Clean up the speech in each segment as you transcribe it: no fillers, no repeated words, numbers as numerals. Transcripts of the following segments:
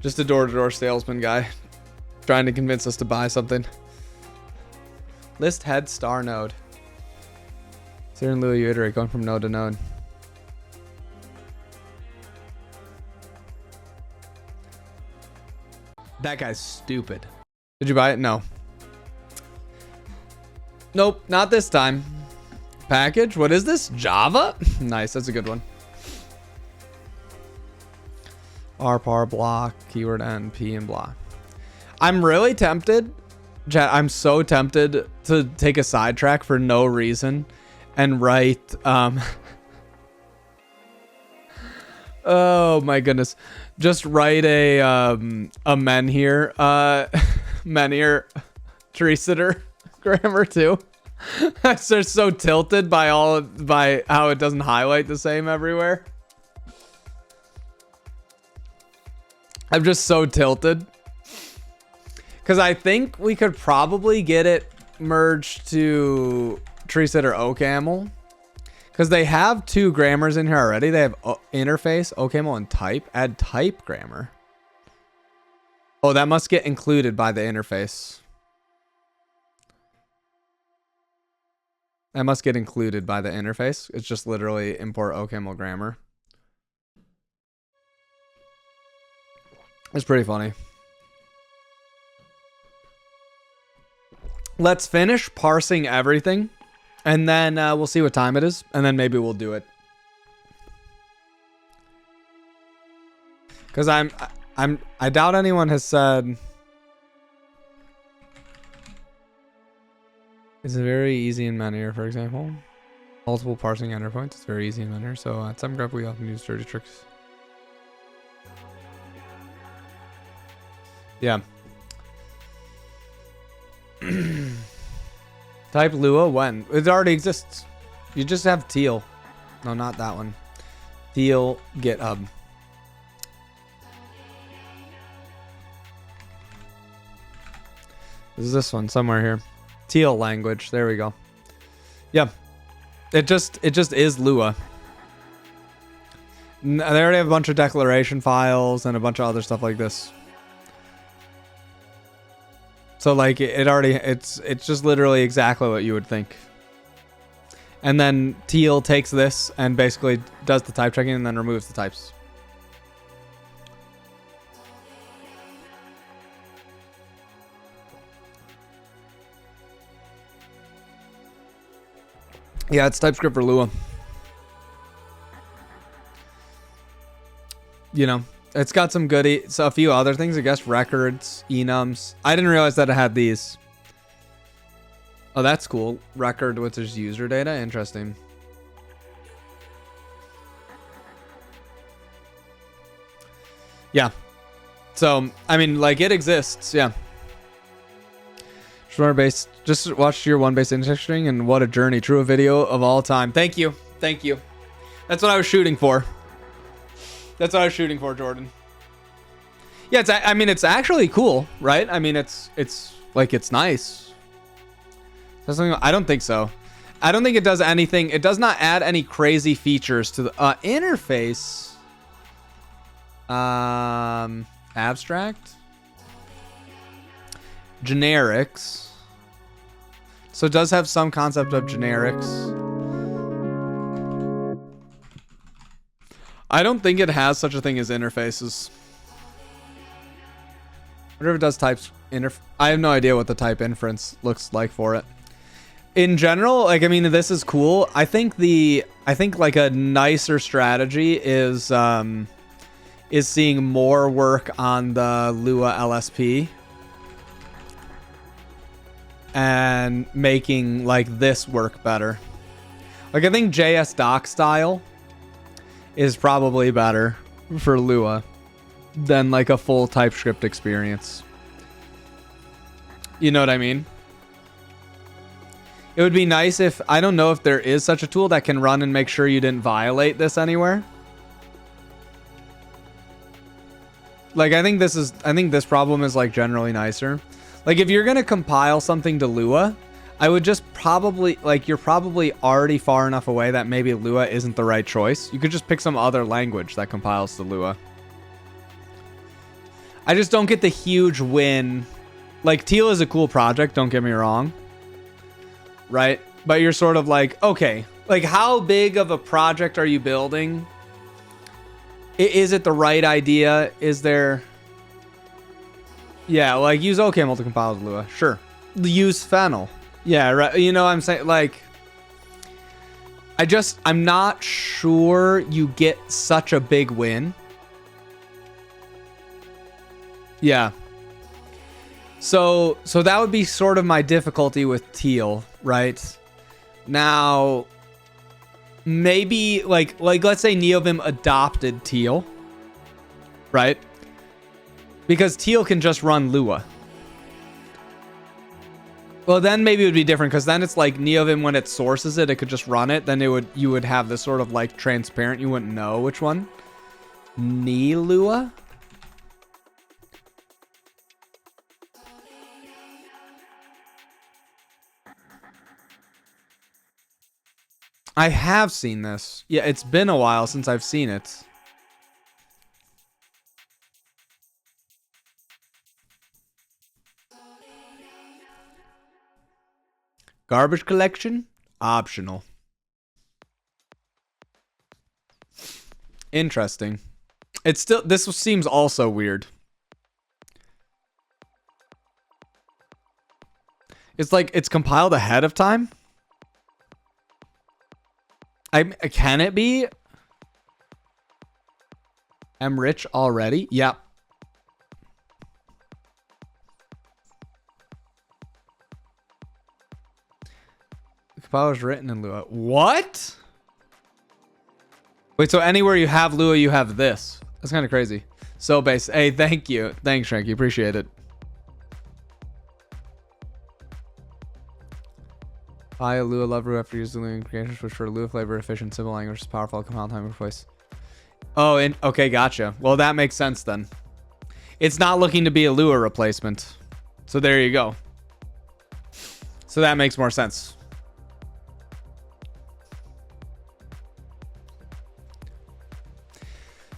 Just a door-to-door salesman guy trying to convince us to buy something. List head star node. Sir and Louis, you iterate going from node to node. That guy's stupid. Did you buy it? No. Nope, not this time. Package? What is this? Java? Nice, that's a good one. RPAR block, keyword N, P and blah. I'm really tempted, chat, I'm so tempted to take a sidetrack for no reason and write, oh my goodness. Just write a menhir tree-sitter grammar too. I'm just so tilted by how it doesn't highlight the same everywhere. I'm just so tilted. Because I think we could probably get it merged to tree-sitter OCaml. Because they have two grammars in here already. They have interface, OCaml, and type. Add type grammar. Oh, that must get included by the interface. That must get included by the interface. It's just literally import OCaml grammar. It's pretty funny. Let's finish parsing everything. And then we'll see what time it is. And then maybe we'll do it. Because I doubt anyone has said. It's very easy in Menhir, for example. Multiple parsing endpoints. It's very easy in Menhir. So at some graph we often use dirty tricks. Yeah. Type Lua when? It already exists. You just have teal. No, not that one. Teal GitHub. This is this one somewhere here. Teal language. There we go. Yeah. It just is Lua. They already have a bunch of declaration files and a bunch of other stuff like this. So like it's just literally exactly what you would think. And then Teal takes this and basically does the type checking and then removes the types. Yeah, it's TypeScript for Lua. You know. It's got some goodie, so a few other things, I guess. Records, enums. I didn't realize that it had these. Oh, that's cool. Record with its user data. Interesting. Yeah. So, I mean, like, it exists. Yeah. Just watched your one-base index string, and what a journey. True video of all time. Thank you. Thank you. That's what I was shooting for. That's what I was shooting for, Jordan. Yeah, I mean, it's actually cool, right? I mean, it's like, it's nice. I don't think so. I don't think it does anything. It does not add any crazy features to the interface. Abstract. Generics. So it does have some concept of generics. I don't think it has such a thing as interfaces. Whatever it does types I have no idea what the type inference looks like for it. In general, like, I mean, this is cool. I think like a nicer strategy is seeing more work on the Lua LSP and making like this work better. Like, I think JS doc style is probably better for Lua than like a full TypeScript experience. You know what I mean? It would be nice if, I don't know if there is such a tool that can run and make sure you didn't violate this anywhere. Like, I think this problem is like generally nicer. Like, if you're going to compile something to Lua, I would just probably, like, you're probably already far enough away that maybe Lua isn't the right choice. You could just pick some other language that compiles to Lua. I just don't get the huge win. Like, teal is a cool project, don't get me wrong. Right? But you're sort of like, okay, like how big of a project are you building? Is it the right idea? Is there... Yeah, like use OCaml to compile with Lua. Sure. Use fennel. Yeah, right. You know what I'm saying? Like, I'm not sure you get such a big win. Yeah. So that would be sort of my difficulty with teal, right? Now, maybe like let's say NeoVim adopted teal, right? Because teal can just run Lua. Well, then maybe it would be different because then it's like NeoVim when it sources it, it could just run it. Then you would have this sort of like transparent. You wouldn't know which one. Lua. I have seen this. Yeah, it's been a while since I've seen it. Garbage collection? Optional. Interesting. It's still, this seems also weird. It's like it's compiled ahead of time. Can it be? I'm rich already? Yep. The compiler is written in Lua. What? Wait, so anywhere you have Lua, you have this. That's kind of crazy. So base. Hey, thank you. Thanks, Shanky. Appreciate it. I Lua love Lua after using Lua creation switch for Lua flavor efficient simple language powerful compile time and voice. Oh, and okay, gotcha. Well, that makes sense then. It's not looking to be a Lua replacement. So there you go. So that makes more sense.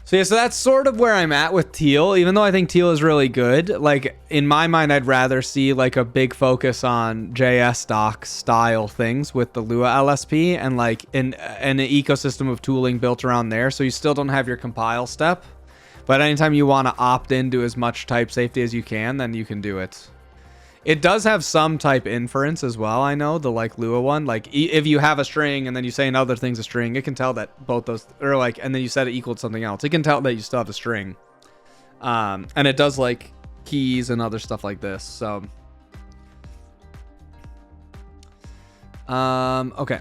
So yeah, so that's sort of where I'm at with teal, even though I think teal is really good. Like in my mind, I'd rather see like a big focus on JS doc style things with the Lua LSP and like an ecosystem of tooling built around there. So you still don't have your compile step, but anytime you want to opt into as much type safety as you can, then you can do it. It does have some type inference as well. I know the like Lua one, like if you have a string and then you say another thing's a string, it can tell that both those or like, and then you said it equaled something else. It can tell that you still have a string. And it does like keys and other stuff like this. So, okay.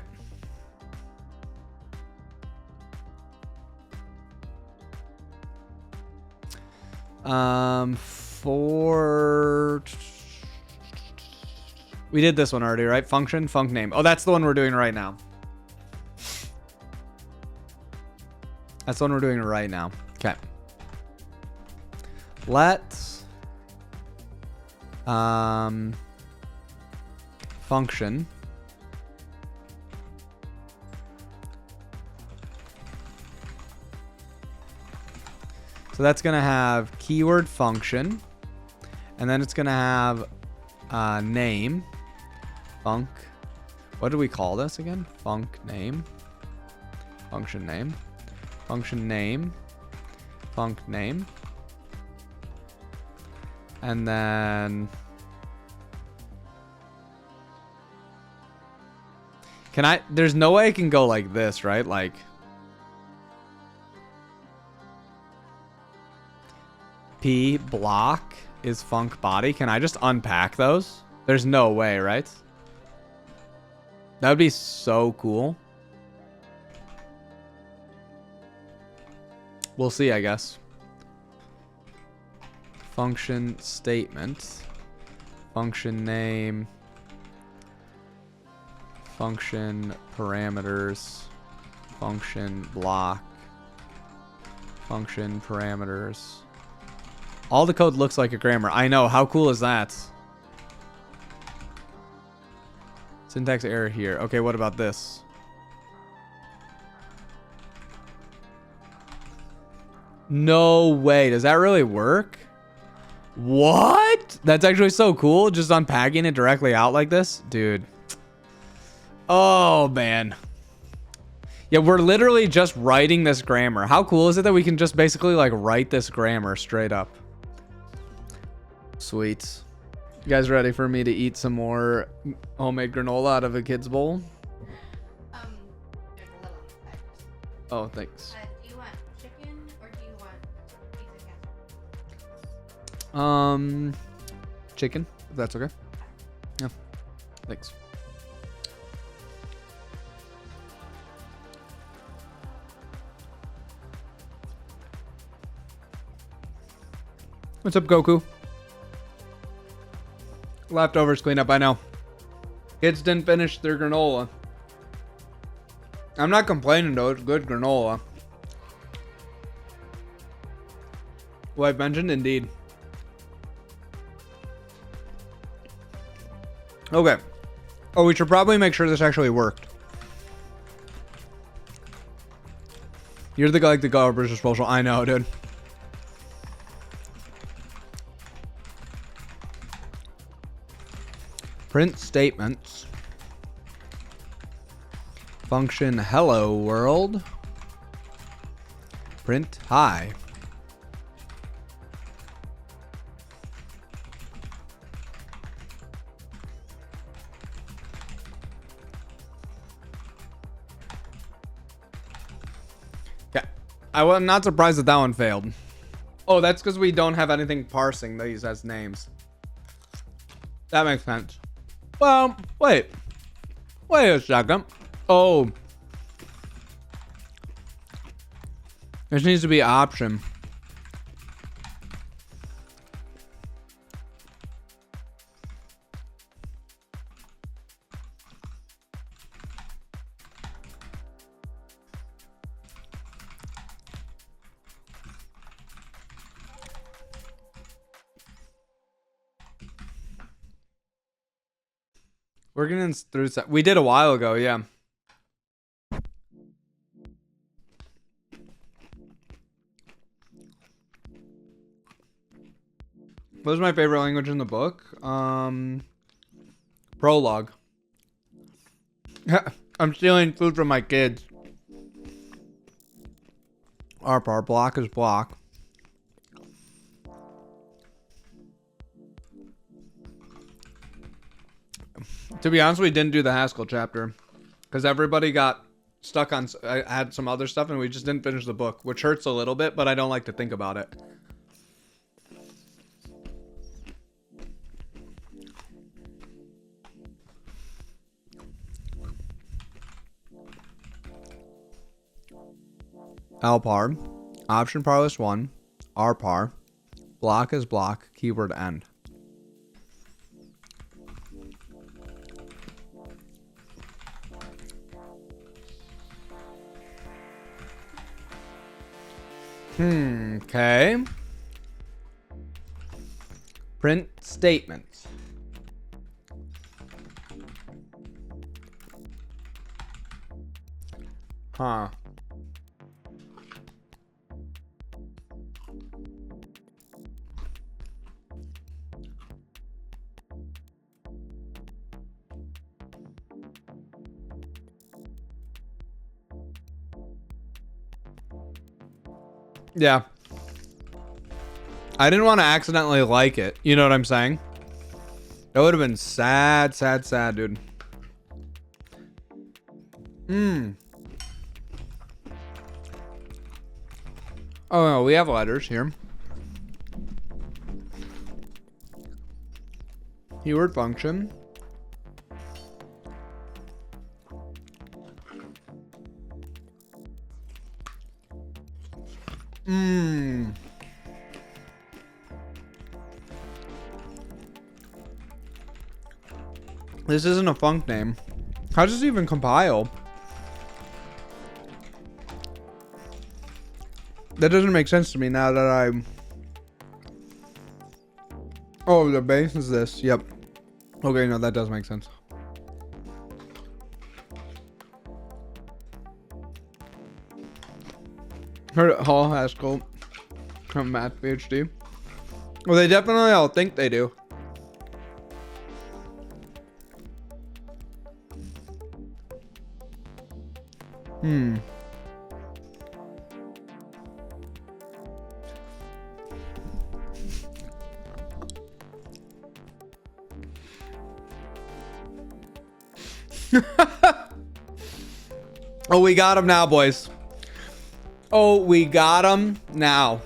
We did this one already, right? Function, func name. Oh, that's the one we're doing right now. That's the one we're doing right now. Okay. Let's function. So that's gonna have keyword function, and then it's gonna have name. Func. What do we call this again? Func name. Function name. Function name. Func name. And then can I, there's no way I can go like this, right? Like P block is func body. Can I just unpack those? There's no way, right? That would be so cool. We'll see, I guess. Function statement. Function name. Function parameters. Function block. Function parameters. All the code looks like a grammar. I know. How cool is that? Syntax error here. Okay, what about this? No way. Does that really work? What? That's actually so cool. Just unpacking it directly out like this. Dude. Oh, man. Yeah, we're literally just writing this grammar. How cool is it that we can just basically like write this grammar straight up? Sweet. You guys ready for me to eat some more homemade granola out of a kid's bowl? There's a little inside. Oh, thanks. Do you want chicken or do you want pizza casserole? Chicken, if that's okay. Yeah, thanks. What's up, Goku? Leftovers cleanup, I know. Kids didn't finish their granola. I'm not complaining though, it's good granola. Well, I've mentioned, indeed. Okay. Oh, we should probably make sure this actually worked. You're the guy like the garbage disposal. I know, dude. Print statements. Function hello world. Print hi. Yeah, I'm not surprised that that one failed. Oh, that's because we don't have anything parsing these as names. That makes sense. Well, wait a second. Oh, this needs to be option. We're getting through. We did a while ago, yeah. What was my favorite language in the book? Prologue. I'm stealing food from my kids. Our block is block. To be honest, we didn't do the Haskell chapter because everybody got stuck on. I had some other stuff and we just didn't finish the book, which hurts a little bit, but I don't like to think about it. Lpar, option par list 1, rpar, block is block, keyword end. Okay. Print statements. Huh. Yeah. I didn't want to accidentally like it. You know what I'm saying? That would have been sad, sad, sad, dude. Oh, no, we have letters here. Keyword function. This isn't a func name. How does this even compile? That doesn't make sense to me now that I'm... Oh, the base is this. Yep. Okay, no, that does make sense. Heard it, Hall Haskell from Math PhD. Well, they definitely all think they do. Oh, we got him now, boys. Oh, we got him now.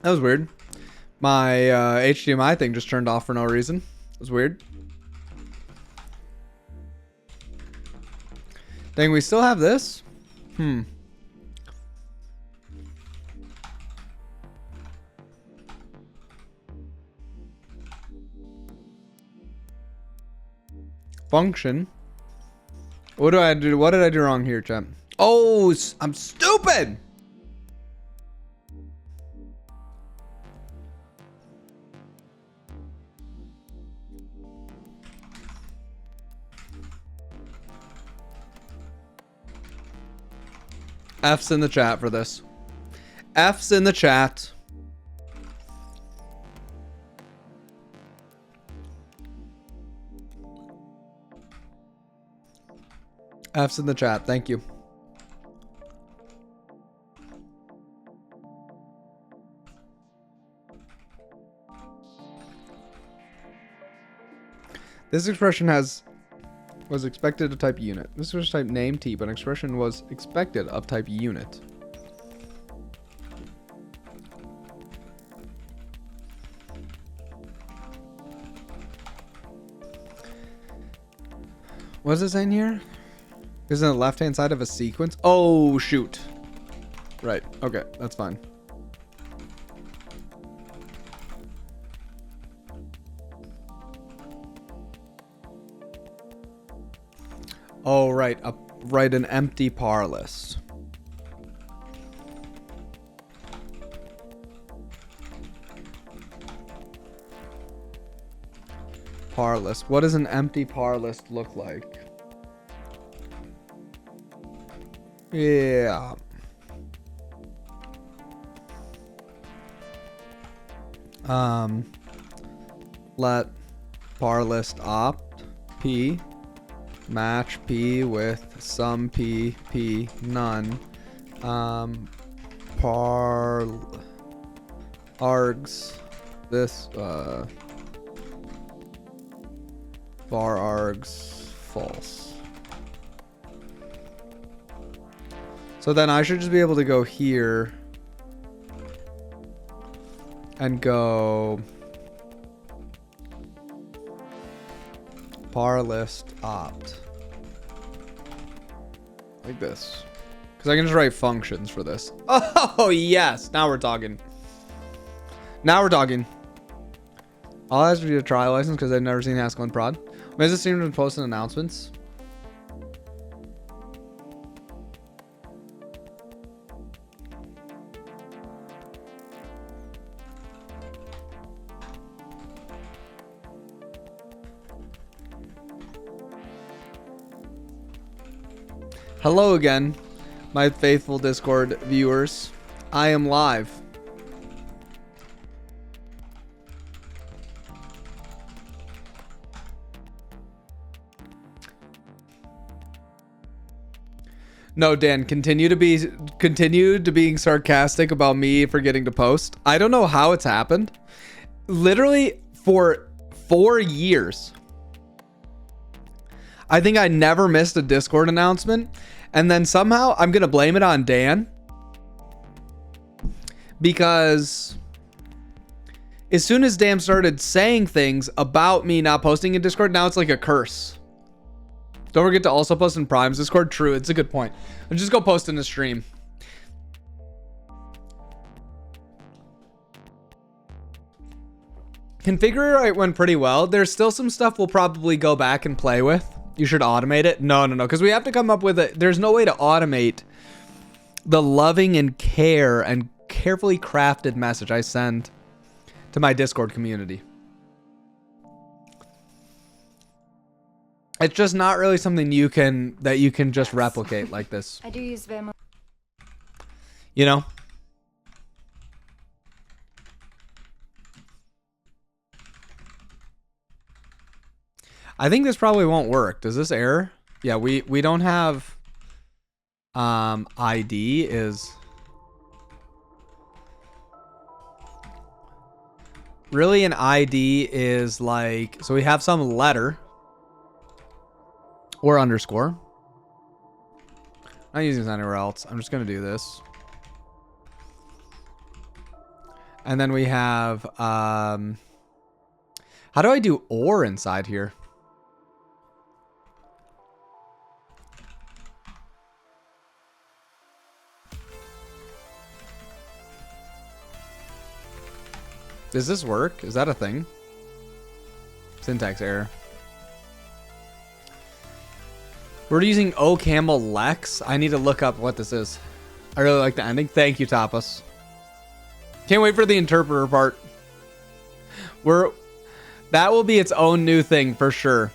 That was weird. My HDMI thing just turned off for no reason. It was weird. Dang, we still have this? Function. What do I do? What did I do wrong here, champ? Oh, I'm stupid! F's in the chat for this. F's in the chat. F's in the chat. Thank you. This expression was expected of type unit. This was type name T, but expression was expected of type unit. What is it saying here? Is it on the left-hand side of a sequence? Oh, shoot. Right. Okay, that's fine. Oh, right. Write an empty par list. Par list. What does an empty par list look like? Yeah. Let par list opt P match P with some P none. Par args this var args false. So then I should just be able to go here and go par list opt like this, because I can just write functions for this. Oh yes, now we're talking. Now we're talking. I'll ask you a trial license because I've never seen Haskell in prod. When does it seem to post announcements? Hello again, my faithful Discord viewers. I am live. No, Dan, continue to being sarcastic about me forgetting to post. I don't know how it's happened. Literally for 4 years. I think I never missed a Discord announcement. And then somehow I'm going to blame it on Dan. Because as soon as Dan started saying things about me not posting in Discord, now it's like a curse. Don't forget to also post in Prime's Discord. True, it's a good point. I'll just go post in the stream. Configure it went pretty well. There's still some stuff we'll probably go back and play with. You should automate it. No, because we have to come up with there's no way to automate the loving and care and carefully crafted message I send to my Discord community. It's just not really something you can just replicate like this. I do use Vim. You know? I think this probably won't work. Does this error? Yeah, we don't have ID is really an ID is like, so we have some letter or underscore. I'm not using this anywhere else. I'm just going to do this. And then we have, how do I do or inside here? Does this work? Is that a thing? Syntax error. We're using OCaml Lex. I need to look up what this is. I really like the ending. Thank you, Tapas. Can't wait for the interpreter part. That will be its own new thing for sure.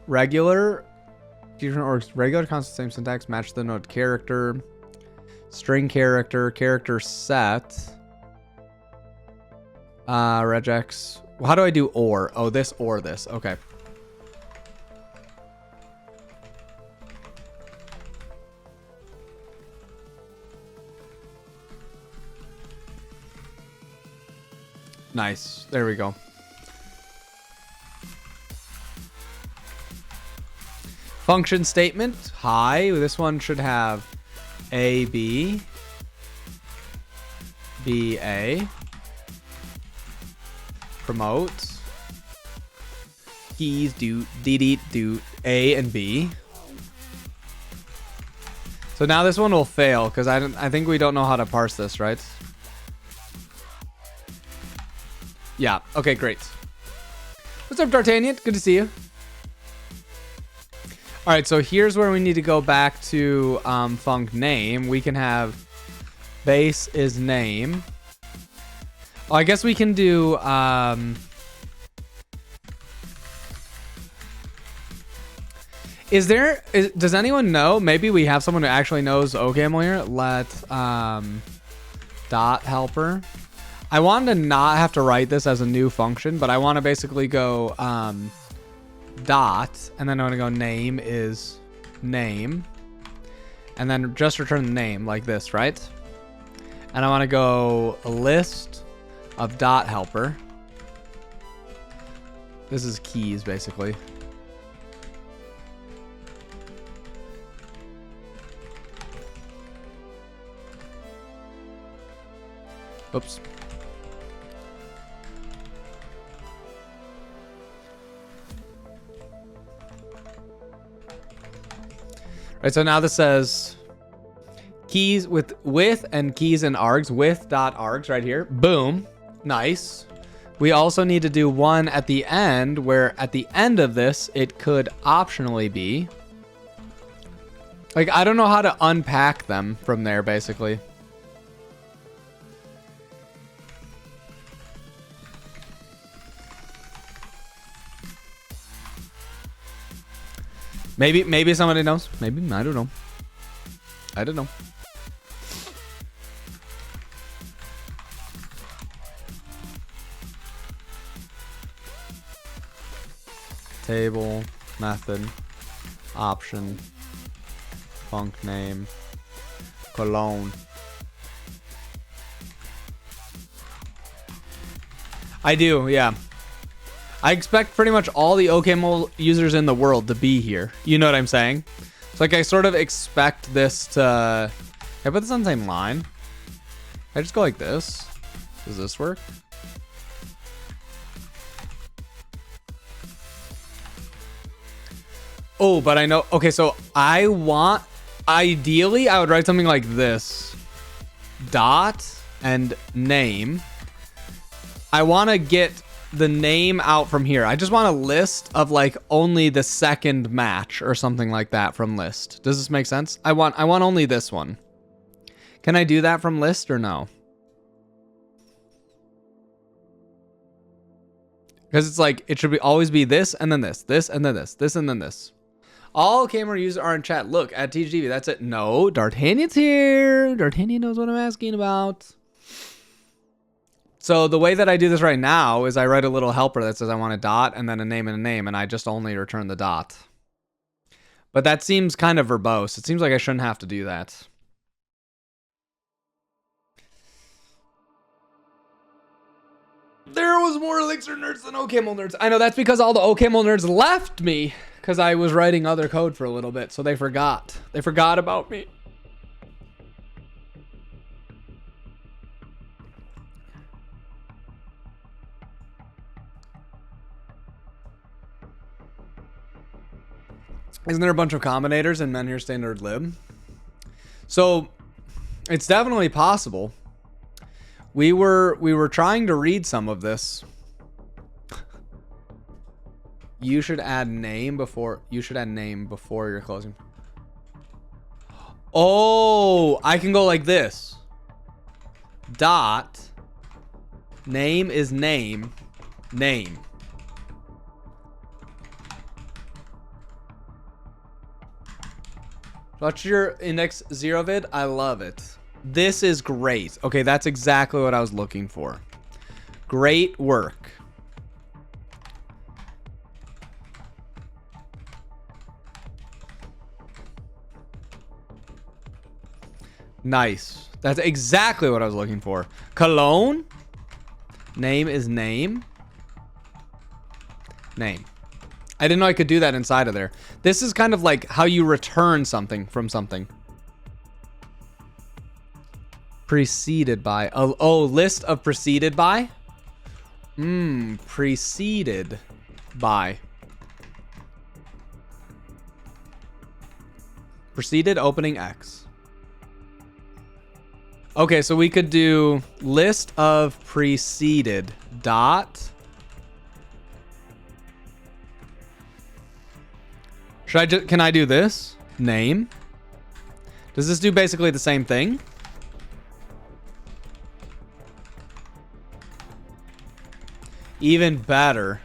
Regular. Different orgs. Regular, constant, same syntax. Match the node character. String character. Character set. Regex. Well, how do I do or? Oh, this or this. Okay. Nice. There we go. Function statement. Hi. This one should have A, B, B, A. Promote. Keys do A and B. So now this one will fail because I think we don't know how to parse this, right? Yeah. Okay, great. What's up, D'Artagnan? Good to see you. All right, so here's where we need to go back to func name. We can have base is name. Oh, I guess we can do does anyone know? Maybe we have someone who actually knows OCaml here. Let dot helper. I wanted to not have to write this as a new function, but I want to basically go dot, and then I want to go name is name, and then just return the name like this, right? And I want to go a list of dot helper. This is keys basically. Oops. Right, so now this says keys with and keys and args with dot args right here. Boom. Nice. We also need to do one at the end, where at the end of this, it could optionally be. Like, I don't know how to unpack them from there, basically. Maybe somebody knows. Maybe, I don't know. I don't know. Table, method, option, func name, cologne. I do, yeah. I expect pretty much all the OCaml users in the world to be here. You know what I'm saying? It's like I sort of expect this to... Can I put this on the same line? Can I just go like this? Does this work? Oh, but I know... Okay, so I want... Ideally, I would write something like this. Dot and name. I want to get the name out from here. I just want a list of like only the second match or something like that from list. Does this make sense? I want only this one. Can I do that from list or no? Because it's like, it should always be this and then this, this and then this and then this. All camera users are in chat. Look at TGV. That's it. No, D'Artagnan's here. D'Artagnan knows what I'm asking about. So the way that I do this right now is I write a little helper that says I want a dot and then a name and a name, and I just only return the dot. But that seems kind of verbose. It seems like I shouldn't have to do that. There was more Elixir nerds than OCaml nerds. I know, that's because all the OCaml nerds left me because I was writing other code for a little bit, so they forgot. They forgot about me. Isn't there a bunch of combinators in Men Here Standard Lib? So it's definitely possible. We were trying to read some of this. You should add name before you're closing. Oh, I can go like this. Dot. Name is name. Name. Watch your index 0 vid. I love it. This is great. Okay, that's exactly what I was looking for. Great work. Nice. That's exactly what I was looking for. Cologne. Name is name. Name. I didn't know I could do that inside of there. This is kind of like how you return something from something. Preceded by. Oh, list of preceded by? Preceded by. Preceded opening X. Okay, so we could do list of preceded dot. Can I do this? Name. Does this do basically the same thing? Even better.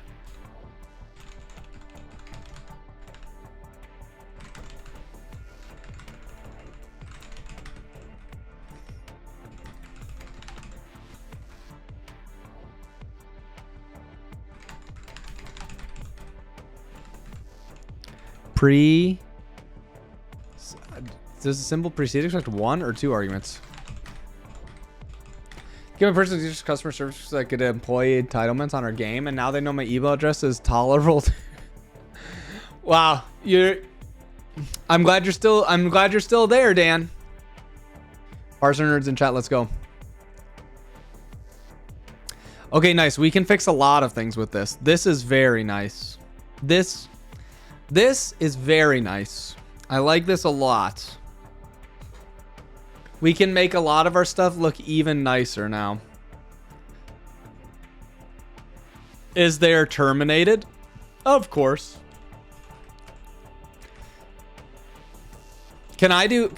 Does a symbol precede expect 1 or 2 arguments? Given a person who uses customer service that could employee entitlements on our game, and now they know my email address is tolerable. Wow, I'm glad you're still there, Dan. Parser nerds in chat, let's go. Okay, nice. We can fix a lot of things with this. This is very nice. This is very nice. I like this a lot. We can make a lot of our stuff look even nicer now. Is there terminated? Of course. Can I do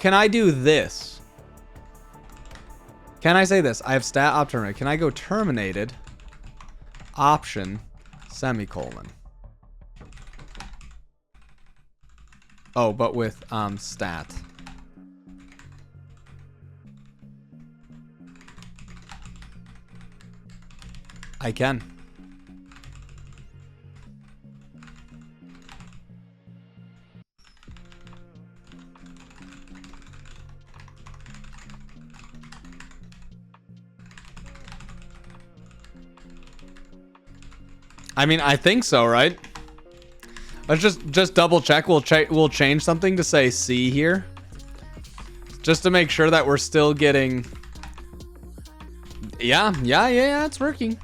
this? Can I say this? I have stat op terminated. Can I go terminated option semicolon? Oh, but with stat. I can. I mean, I think so, right? Let's just double check. We'll change something to say C here, just to make sure that we're still getting. Yeah, it's working.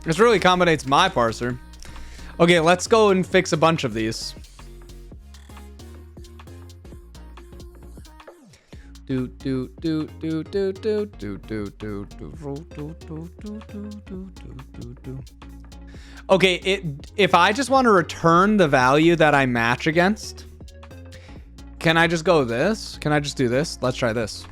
This really accommodates my parser. Okay, let's go and fix a bunch of these. Okay, if I just want to return the value that I match against, can I just go this? Can I just do this? Let's try this.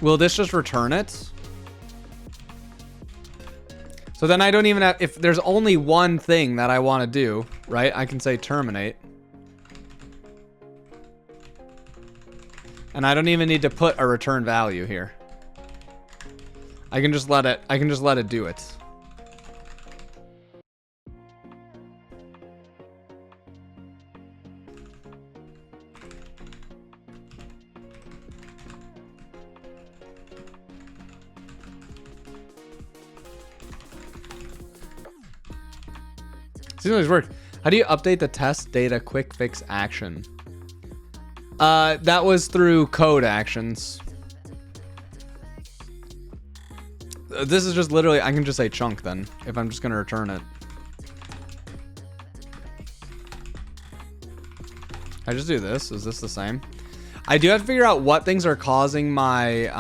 Will this just return it? So then I don't even have, if there's only one thing that I want to do, right? I can say terminate. And I don't even need to put a return value here. I can just let it do it. Seems like it's worked. How do you update the test data quick fix action? That was through code actions. This is just literally, I can just say chunk then, if I'm just gonna return it. I just do this. Is this the same? I do have to figure out what things are causing my,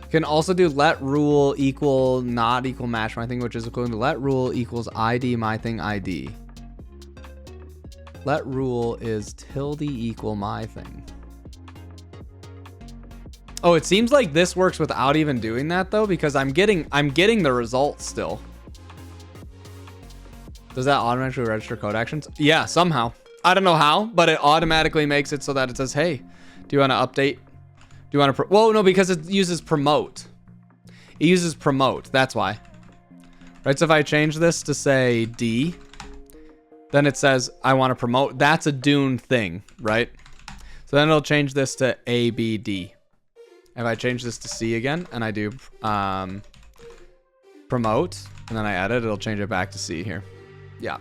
can also do let rule equal not equal match my thing, which is equivalent to let rule equals ID my thing ID. Let rule is tilde equal my thing. Oh, it seems like this works without even doing that though, because I'm getting the results still. Does that automatically register code actions? Yeah, somehow. I don't know how, but it automatically makes it so that it says, hey, do you want to update? Do you want to, whoa, no, because it uses promote. It uses promote, that's why. Right, so if I change this to say D, then it says I want to promote. That's a Dune thing, right? So then it'll change this to A, B, D. If I change this to C again, and I do promote, and then I edit, it'll change it back to C here. Yeah.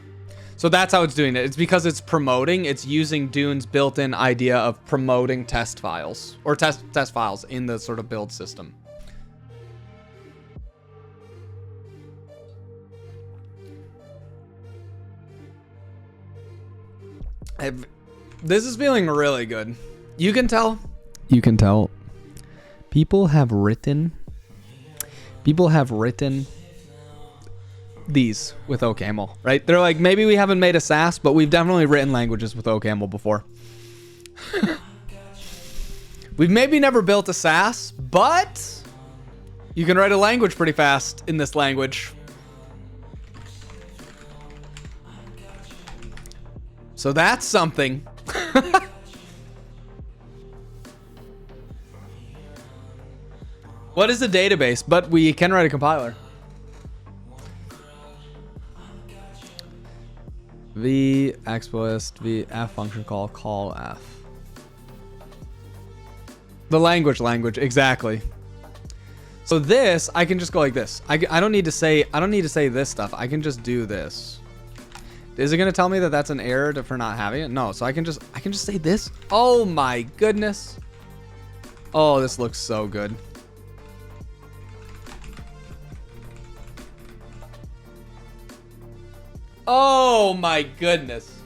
So that's how it's doing it. It's because it's promoting. It's using Dune's built-in idea of promoting test files or test files in the sort of build system. This is feeling really good. You can tell. People have written these with OCaml, right? They're like, maybe we haven't made a SaaS, but we've definitely written languages with OCaml before. We've maybe never built a SaaS, but you can write a language pretty fast in this language. So that's something. What is a database? But we can write a compiler. V explicit v f function call f. The language exactly. So this I can just go like this. I don't need to say this stuff. I can just do this. Is it gonna tell me that that's an error for not having it? No. So I can just say this. Oh my goodness. Oh, this looks so good. Oh my goodness.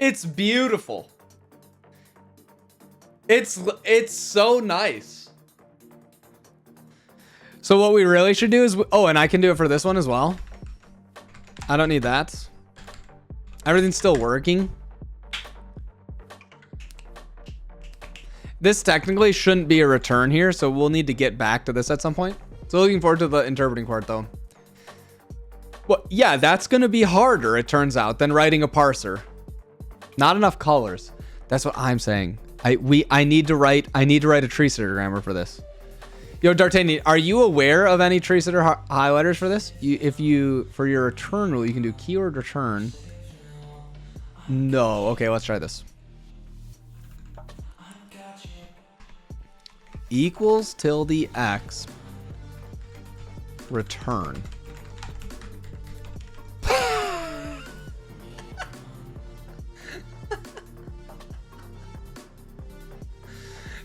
It's beautiful. It's so nice. So what we really should do is, oh, and I can do it for this one as well. I don't need that. Everything's still working. This technically shouldn't be a return here, so we'll need to get back to this at some point. So looking forward to the interpreting part though. Well, yeah, that's gonna be harder, it turns out, than writing a parser. Not enough colors. That's what I'm saying. I need to write a tree sitter grammar for this. Yo, D'Artagnan, are you aware of any tree sitter highlighters for this? For your return rule, you can do keyword return. No. Okay, let's try this. Equals tilde x return.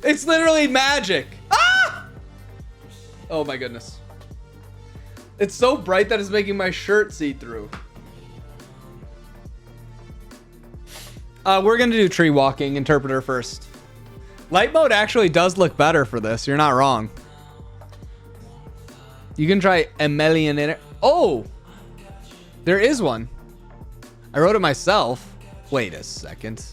It's literally magic. Ah! Oh my goodness. It's so bright that it's making my shirt see through. We're gonna do tree walking interpreter first. Light mode actually does look better for this. You're not wrong. You can try Emelian in it. Oh, there is one. I wrote it myself. Wait a second.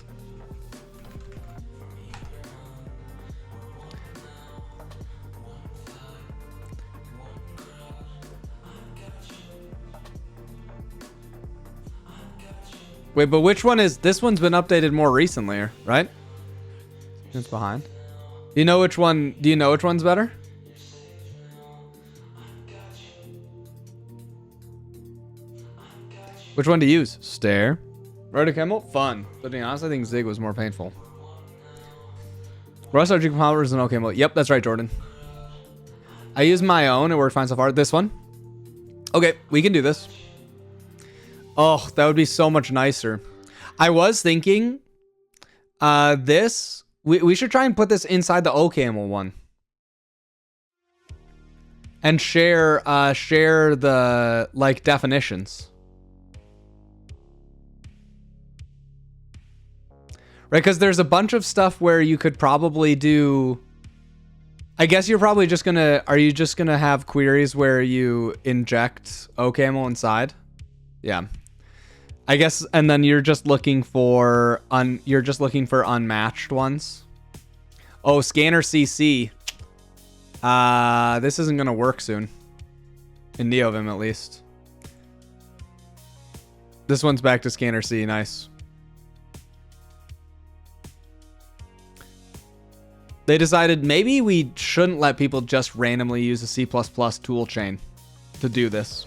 Wait, but which one is this? One's been updated more recently, right? It's behind. Do you know which one? Do you know which one's better? Which one to use? Stare. OCaml? Fun. But to be honest, I think Zig was more painful. Rust RG compilers and OCaml. Yep, that's right, Jordan. I use my own. It worked fine so far. This one. Okay, we can do this. Oh, that would be so much nicer. I was thinking this. We should try and put this inside the OCaml one. And share the like definitions. Right, because there's a bunch of stuff where you could probably do. I guess you're probably just gonna. Are you just gonna have queries where you inject OCaml inside? Yeah. I guess, and then you're just looking for unmatched ones. Oh, scanner CC. This isn't gonna work soon. In NeoVim, at least. This one's back to scanner C. Nice. They decided maybe we shouldn't let people just randomly use a C++ tool chain to do this.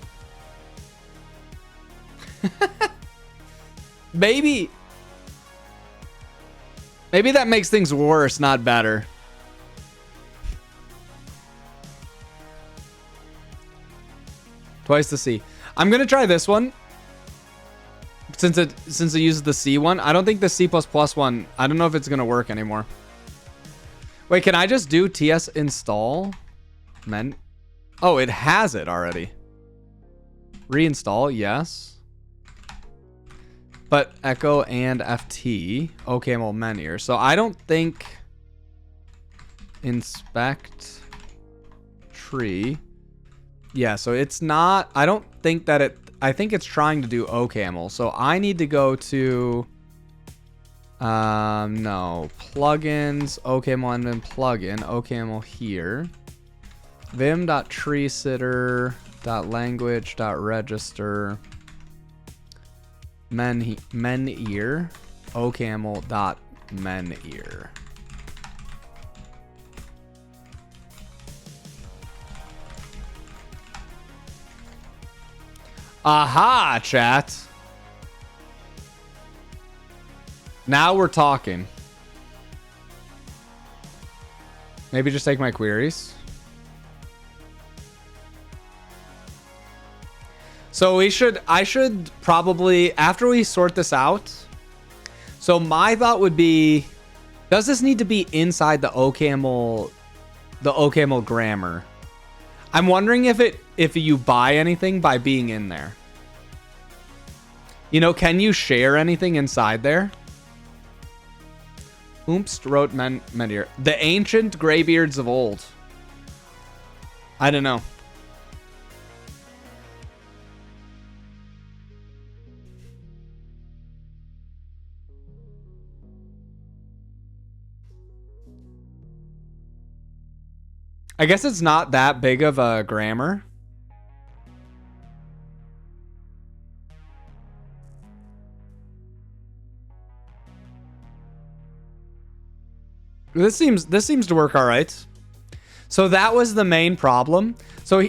Maybe that makes things worse, not better. Twice the C. I'm gonna try this one. Since it uses the C one. I don't think the C++ one, I don't know if it's gonna work anymore. Wait, can I just do TS install? Oh, it has it already. Reinstall, yes. But echo and FT, OCaml menu. So I don't think inspect tree. Yeah, so it's not, I don't think that it, I think it's trying to do OCaml. So I need to go to, no, plugins, OCaml and then plugin, OCaml here. vim.treesitter.language.register. Men-ear, OCaml.men-ear. Aha, chat. Now we're talking. Maybe just take my queries. So I should probably, after we sort this out. So my thought would be, does this need to be inside the OCaml grammar? I'm wondering if you buy anything by being in there. You know, can you share anything inside there? Oops, wrote Menir. The ancient graybeards of old. I don't know. I guess it's not that big of a grammar. This seems to work all right. So that was the main problem. So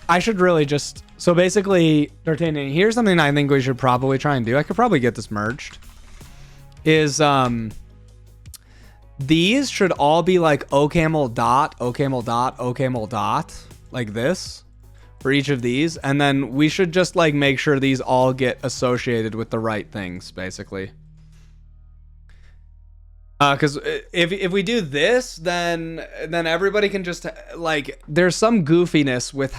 I should really just, so basically, D'Artagnan, here's something I think we should probably try and do. I could probably get this merged. Is these should all be like OCaml dot, OCaml dot, OCaml dot, like this for each of these. And then we should just like make sure these all get associated with the right things, basically. Because if we do this, then everybody can just like, there's some goofiness with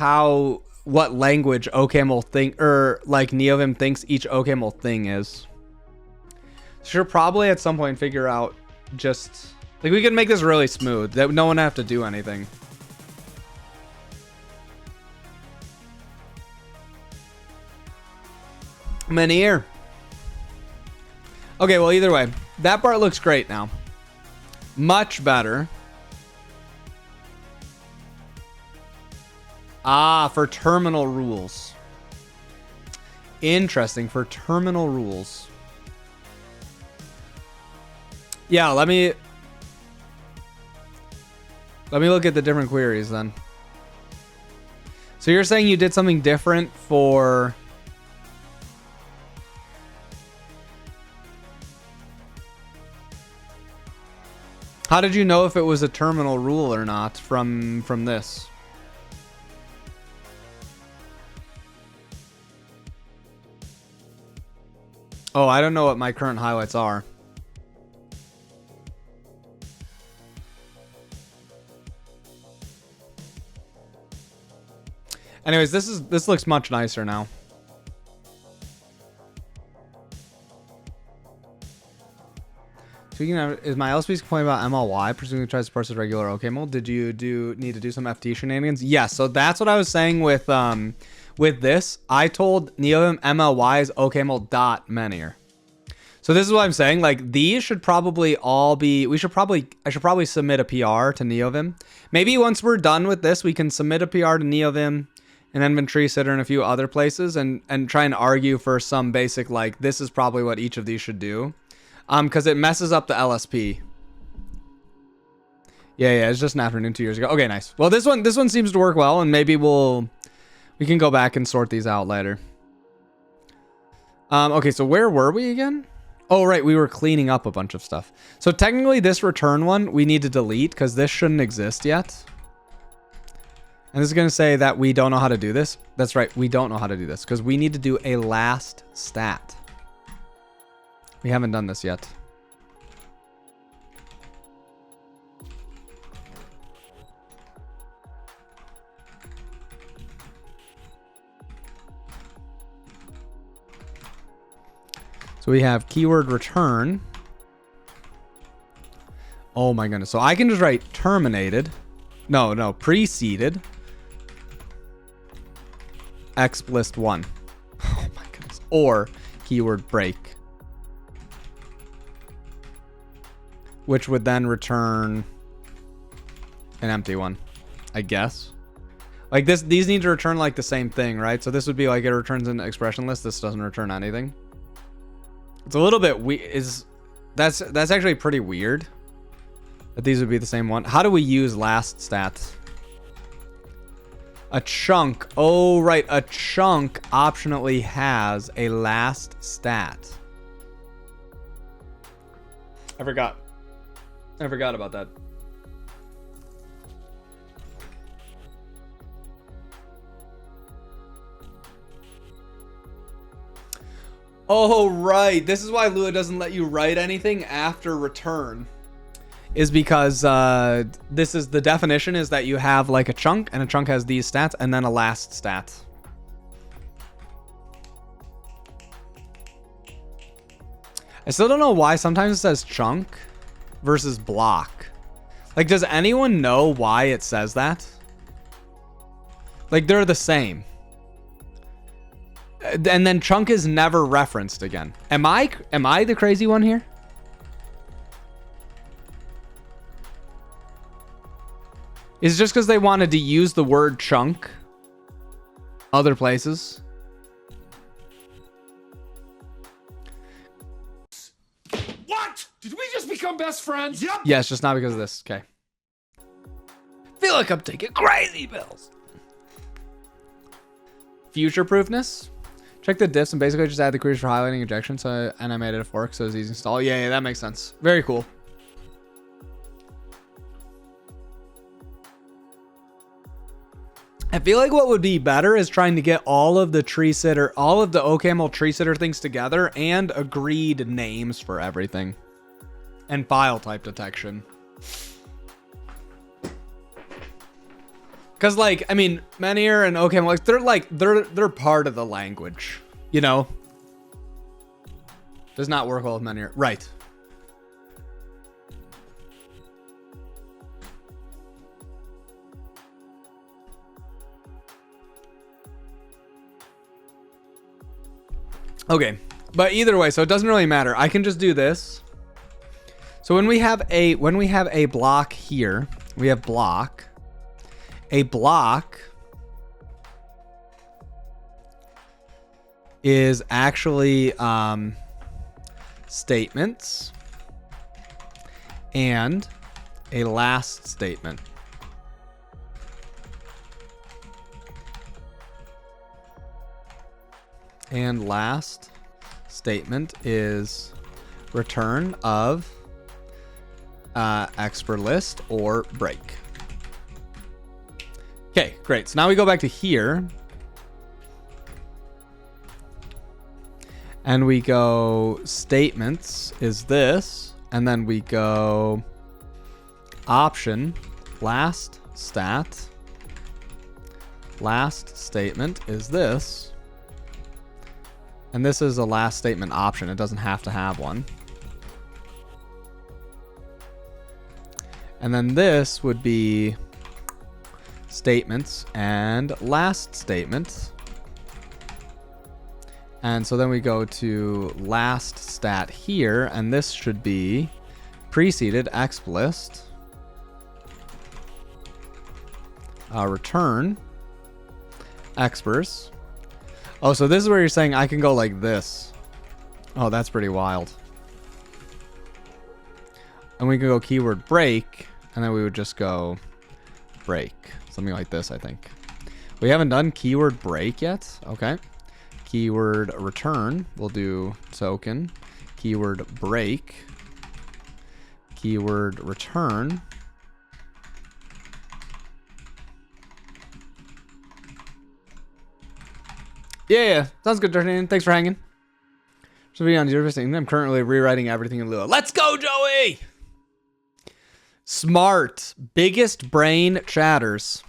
what language OCaml think, or like NeoVim thinks each OCaml thing is. Should probably at some point figure out, just like, we can make this really smooth that no one have to do anything. Menhir. Okay, well, either way, that part looks great now. Much better. Ah, for terminal rules. Interesting, for terminal rules. Yeah, let me look at the different queries then. So you're saying you did something different for... How did you know if it was a terminal rule or not from this? Oh, I don't know what my current highlights are. Anyways, this looks much nicer now. Speaking of, is my LSP's complaint about MLY presumably tries to parse as regular OCaml? Did you need to do some FT shenanigans? Yes, so that's what I was saying with this. I told NeoVim MLY is OCaml.Menhir. So this is what I'm saying. Like, these should probably all be, I should probably submit a PR to NeoVim. Maybe once we're done with this, we can submit a PR to NeoVim and Inventory Sitter and a few other places and try and argue for some basic, like, this is probably what each of these should do. Because it messes up the LSP. Yeah, it's just an afternoon 2 years ago. Okay, nice. Well, this one seems to work well, and maybe we can go back and sort these out later. Okay, so where were we again? Oh, right, we were cleaning up a bunch of stuff. So technically, this return one we need to delete because this shouldn't exist yet. And this is going to say that we don't know how to do this. That's right, we don't know how to do this because we need to do a last stat. We haven't done this yet. So we have keyword return. Oh my goodness. So I can just write terminated. No, preceded. Explicit1. Oh my goodness. Or keyword break. Which would then return an empty one, I guess. Like this, these need to return like the same thing, right? So this would be like it returns an expression list. This doesn't return anything. It's a little bit that's actually pretty weird that these would be the same one. How do we use last stats? A chunk. Oh, right. A chunk optionally has a last stat. I forgot about that. Oh, right. This is why Lua doesn't let you write anything after return. Is because this is the definition is that you have like a chunk and a chunk has these stats and then a last stat. I still don't know why sometimes it says chunk versus block. Like, does anyone know why it says that? Like, they're the same. And then chunk is never referenced again. Am I the crazy one here? Is it just because they wanted to use the word chunk other places? What? Did we just become best friends? Yep. Yeah, it's just not because of this. Okay. Feel like I'm taking crazy pills. Future proofness. Check the diffs and basically just add the queries for highlighting injection. And I made it a fork so it's easy to install. Yeah, that makes sense. Very cool. I feel like what would be better is trying to get all of the all of the OCaml tree sitter things together and agreed names for everything. and file type detection. Cause like, I mean, Menhir and OCaml, like they're part of the language, you know? Does not work well with Menhir. Right. Okay, but either way, so it doesn't really matter. I can just do this. So when we have a block here, we have block. A block is actually statements and a last statement. And last statement is return of expr list or break. Okay, great. So now we go back to here. And we go statements is this. And then we go option last stat. Last statement is this. And this is a last statement option. It doesn't have to have one. And then this would be statements and last statement. And so then we go to last stat here, and this should be preceded exp list. Return expers. Oh, so this is where you're saying I can go like this. Oh, that's pretty wild. And we can go keyword break, and then we would just go break. Something like this, I think. We haven't done keyword break yet. Okay. Keyword return. We'll do token. Keyword break. Keyword return. Yeah. Sounds good, D'Artagnan. Thanks for hanging. So be on your I'm currently rewriting everything in Lua. Let's go, Joey! Smart. Biggest brain chatters.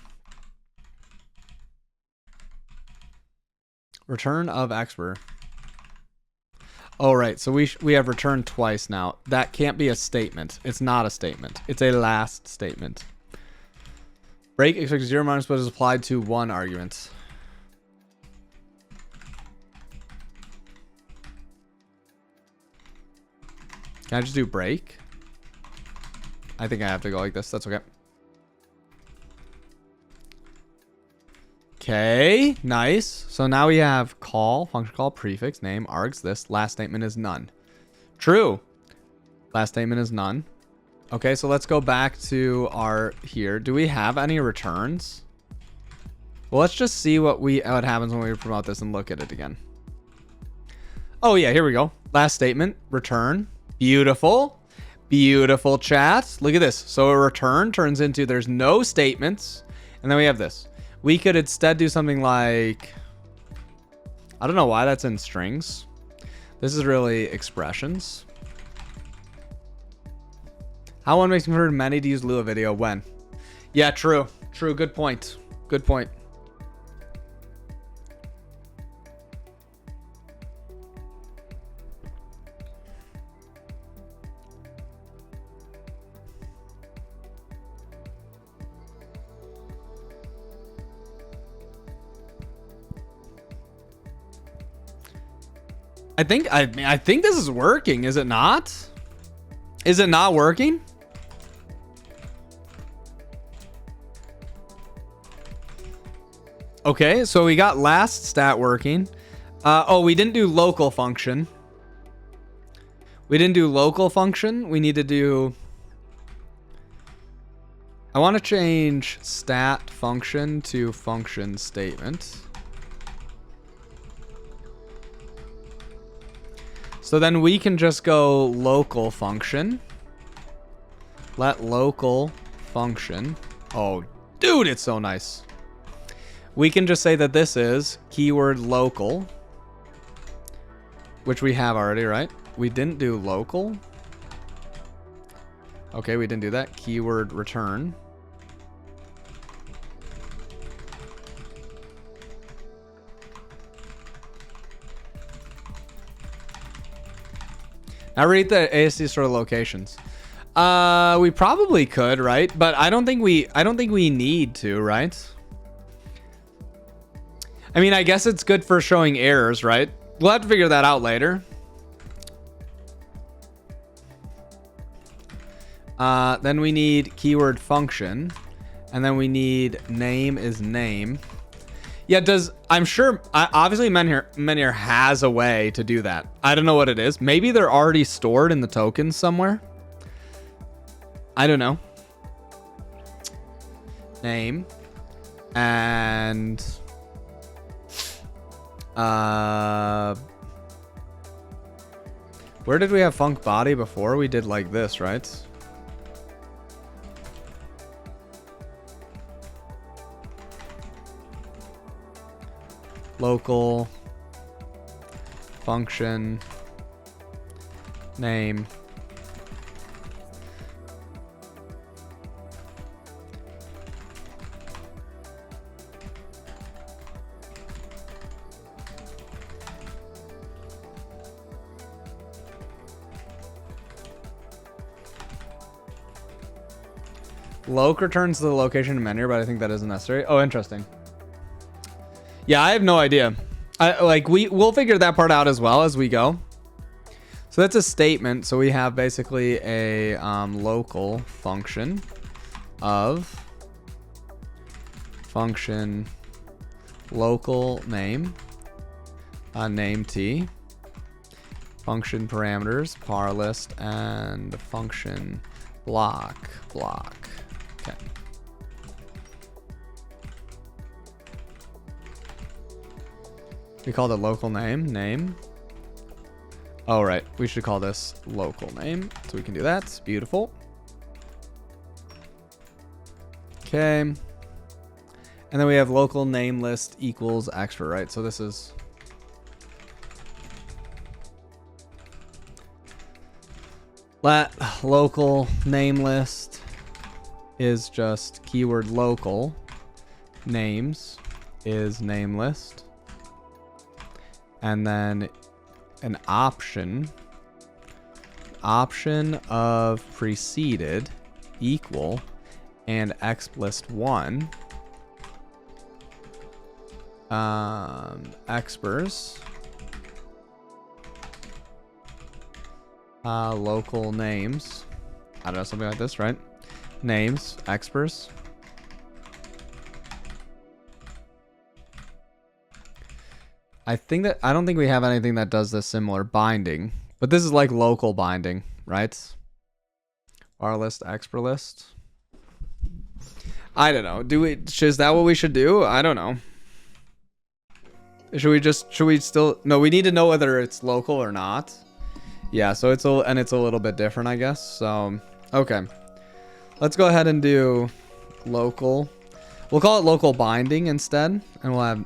Return of expert. Oh, right. So we have returned twice now. That can't be a statement. It's not a statement. It's a last statement. Break expects 0 minus but is applied to one argument. Can I just do break? I think I have to go like this. That's okay. Okay, nice. So now we have call, function call, prefix, name, args, this. Last statement is none. True. Last statement is none. Okay, so let's go back to our here. Do we have any returns? Well, let's just see what happens when we promote this and look at it again. Oh yeah, here we go. Last statement, return. Beautiful. Beautiful chat. Look at this. So a return turns into there's no statements. And then we have this. We could instead do something like, I don't know why that's in strings. This is really expressions. How one makes me heard many to use Lua video when? Yeah, true. True. Good point. Good point. I think this is working. Is it not? Is it not working? Okay, so we got last stat working. Oh, we didn't do local function. We didn't do local function. We need to do... I want to change stat function to function statement. So then we can just go local function. Let local function. Oh, dude, it's so nice. We can just say that this is keyword local, which we have already, right? We didn't do local. Okay, we didn't do that. Keyword return. Now read the ASC store locations. We probably could, right? But I don't think we need to, right? I mean, I guess it's good for showing errors, right? We'll have to figure that out later. Then we need keyword function, and then we need name is name. Yeah, I'm sure, obviously Menhir has a way to do that. I don't know what it is. Maybe they're already stored in the tokens somewhere. I don't know. Name. And... where did we have func body before? We did like this, right? Local function name Loc returns to the location in Menhir, but I think that isn't necessary. Oh, interesting. Yeah, I have no idea. We'll figure that part out as well as we go. So that's a statement. So we have basically a local function of function local name name t function parameters par list and function block. Okay. We called it local name. Oh, right. We should call this local name. So we can do that. Beautiful. Okay. And then we have local name list equals extra, right? So this is... let local name list is just keyword local. Names is name list. And then an option of preceded equal and xlist1 expers local names, I don't know, something like this, right? Names expers I don't think we have anything that does this similar binding, but this is like local binding, right? Var list, expr list. I don't know. Is that what we should do? I don't know. Should we still, no, we need to know whether it's local or not. Yeah, so it's a little bit different, I guess. So, okay. Let's go ahead and do local. We'll call it local binding instead, and we'll have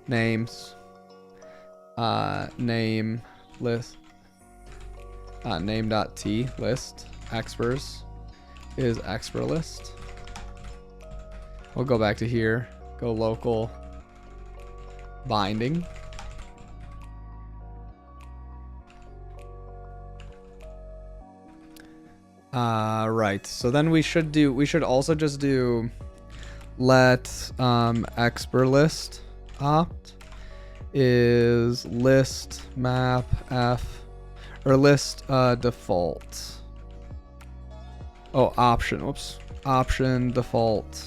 names. Name list name.t list expers is expr list. We'll go back to here, go local binding. Right, so then we should also just do let expr list opt is list map f or list default. Oh, option. Whoops. Option default.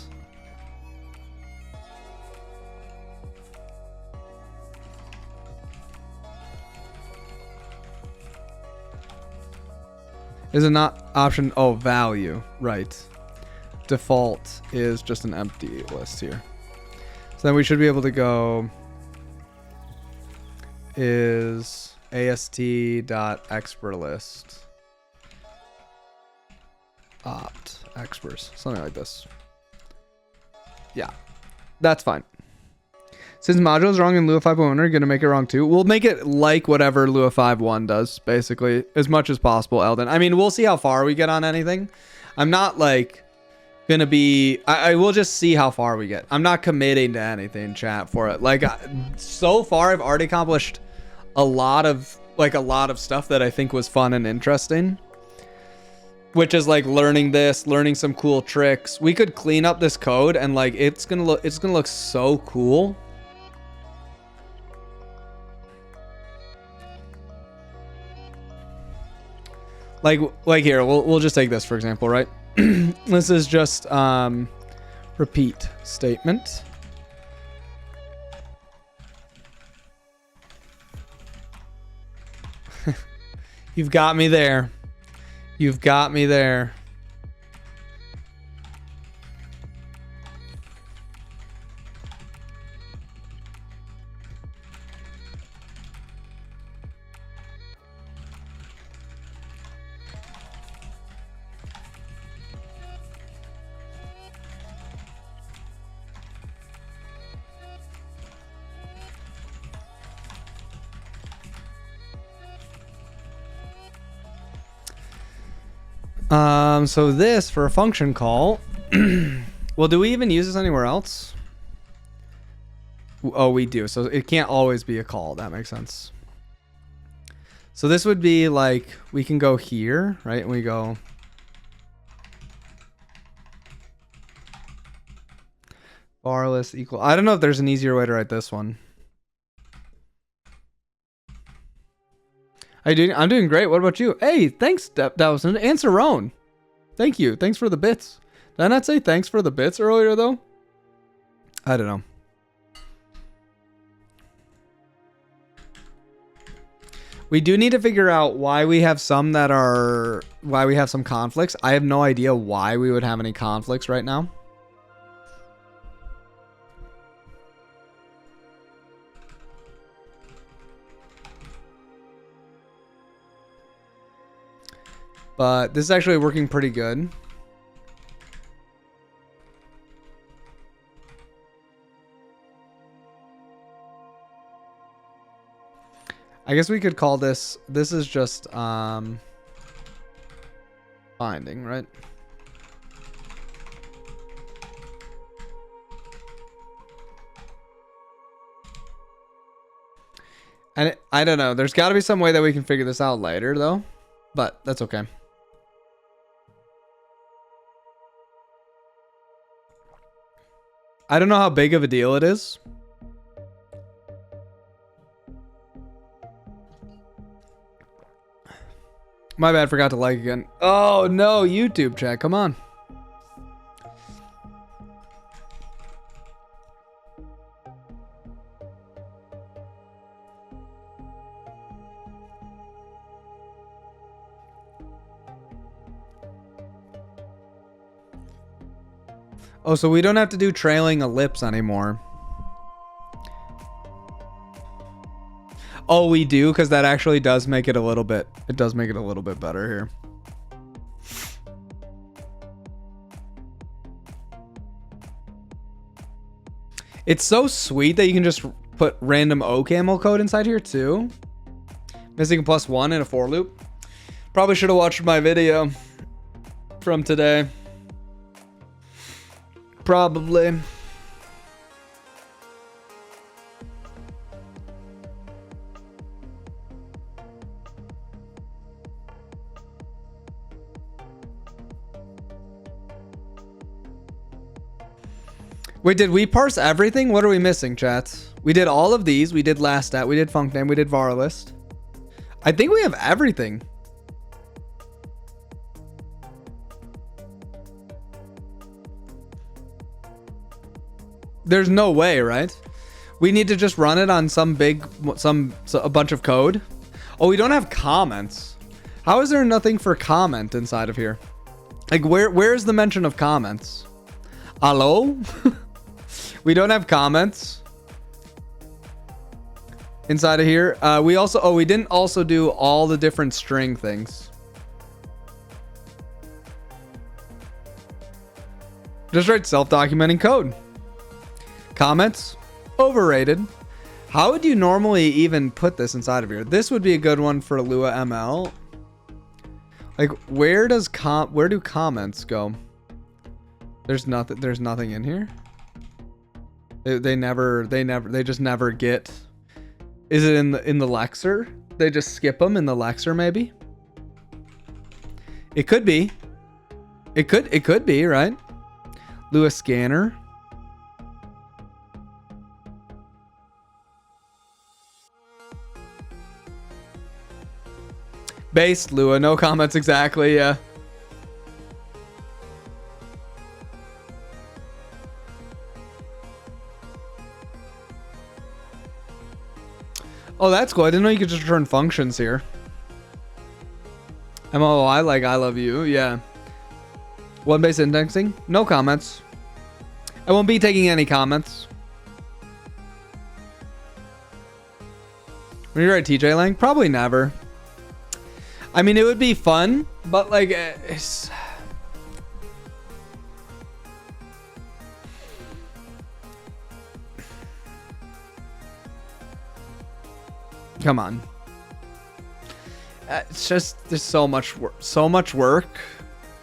Is it not option? Oh, value. Right. Default is just an empty list here. So then we should be able to go is ast.experlist opt expers, something like this. Yeah, that's fine. Since module is wrong in Lua 5.1, are gonna make it wrong too. We'll make it like whatever Lua 5.1 does, basically, as much as possible, Eldon. I mean, we'll see how far we get on anything. I'm not like gonna be. I will just see how far we get. I'm not committing to anything, chat, for it. Like so far, I've already accomplished a lot of stuff that I think was fun and interesting. Which is like learning this, learning some cool tricks. We could clean up this code and like it's gonna look so cool. Like here, we'll just take this for example, right? This is just repeat statement. You've got me there. You've got me there. So this for a function call. Well, do we even use this anywhere else? Oh, we do. So it can't always be a call. That makes sense. So this would be like, we can go here, right? And we go bar list equal. I don't know if there's an easier way to write this one. How you doing? I'm doing great. What about you? Hey, thanks, Dawson. And Cerrone. Thank you. Thanks for the bits. Did I not say thanks for the bits earlier, though? I don't know. We do need to figure out why we have some conflicts. I have no idea why we would have any conflicts right now. But this is actually working pretty good. I guess we could call this is just binding, right? And I don't know. There's got to be some way that we can figure this out later, though. But that's okay. I don't know how big of a deal it is. My bad, forgot to like again. Oh no, YouTube chat, come on. Oh, so we don't have to do trailing ellipse anymore. Oh, we do, because that actually does make it a little bit. It does make it a little bit better here. It's so sweet that you can just put random OCaml code inside here too. Missing a +1 in a for loop. Probably should have watched my video from today. Probably. Wait, did we parse everything? What are we missing, chats? We did all of these. We did last stat. We did func name. We did var list. I think we have everything. There's no way, right? We need to just run it on a bunch of code. Oh, we don't have comments. How is there nothing for comment inside of here? Like, where's the mention of comments? Hello? We don't have comments inside of here. We didn't also do all the different string things. Just write self-documenting code. Comments. Overrated. How would you normally even put this inside of here? This would be a good one for Lua ML. Like, where do comments go? There's nothing in here. They just never get. Is it in the Lexer? They just skip them in the Lexer, maybe. It could be. It could be, right? Lua scanner. Based Lua, no comments exactly, yeah. Oh, that's cool. I didn't know you could just return functions here. MOI, like I love you, yeah. One base indexing, no comments. I won't be taking any comments. When you write TJ Lang, probably never. I mean, it would be fun, but like, it's... Come on. It's just, there's so much work.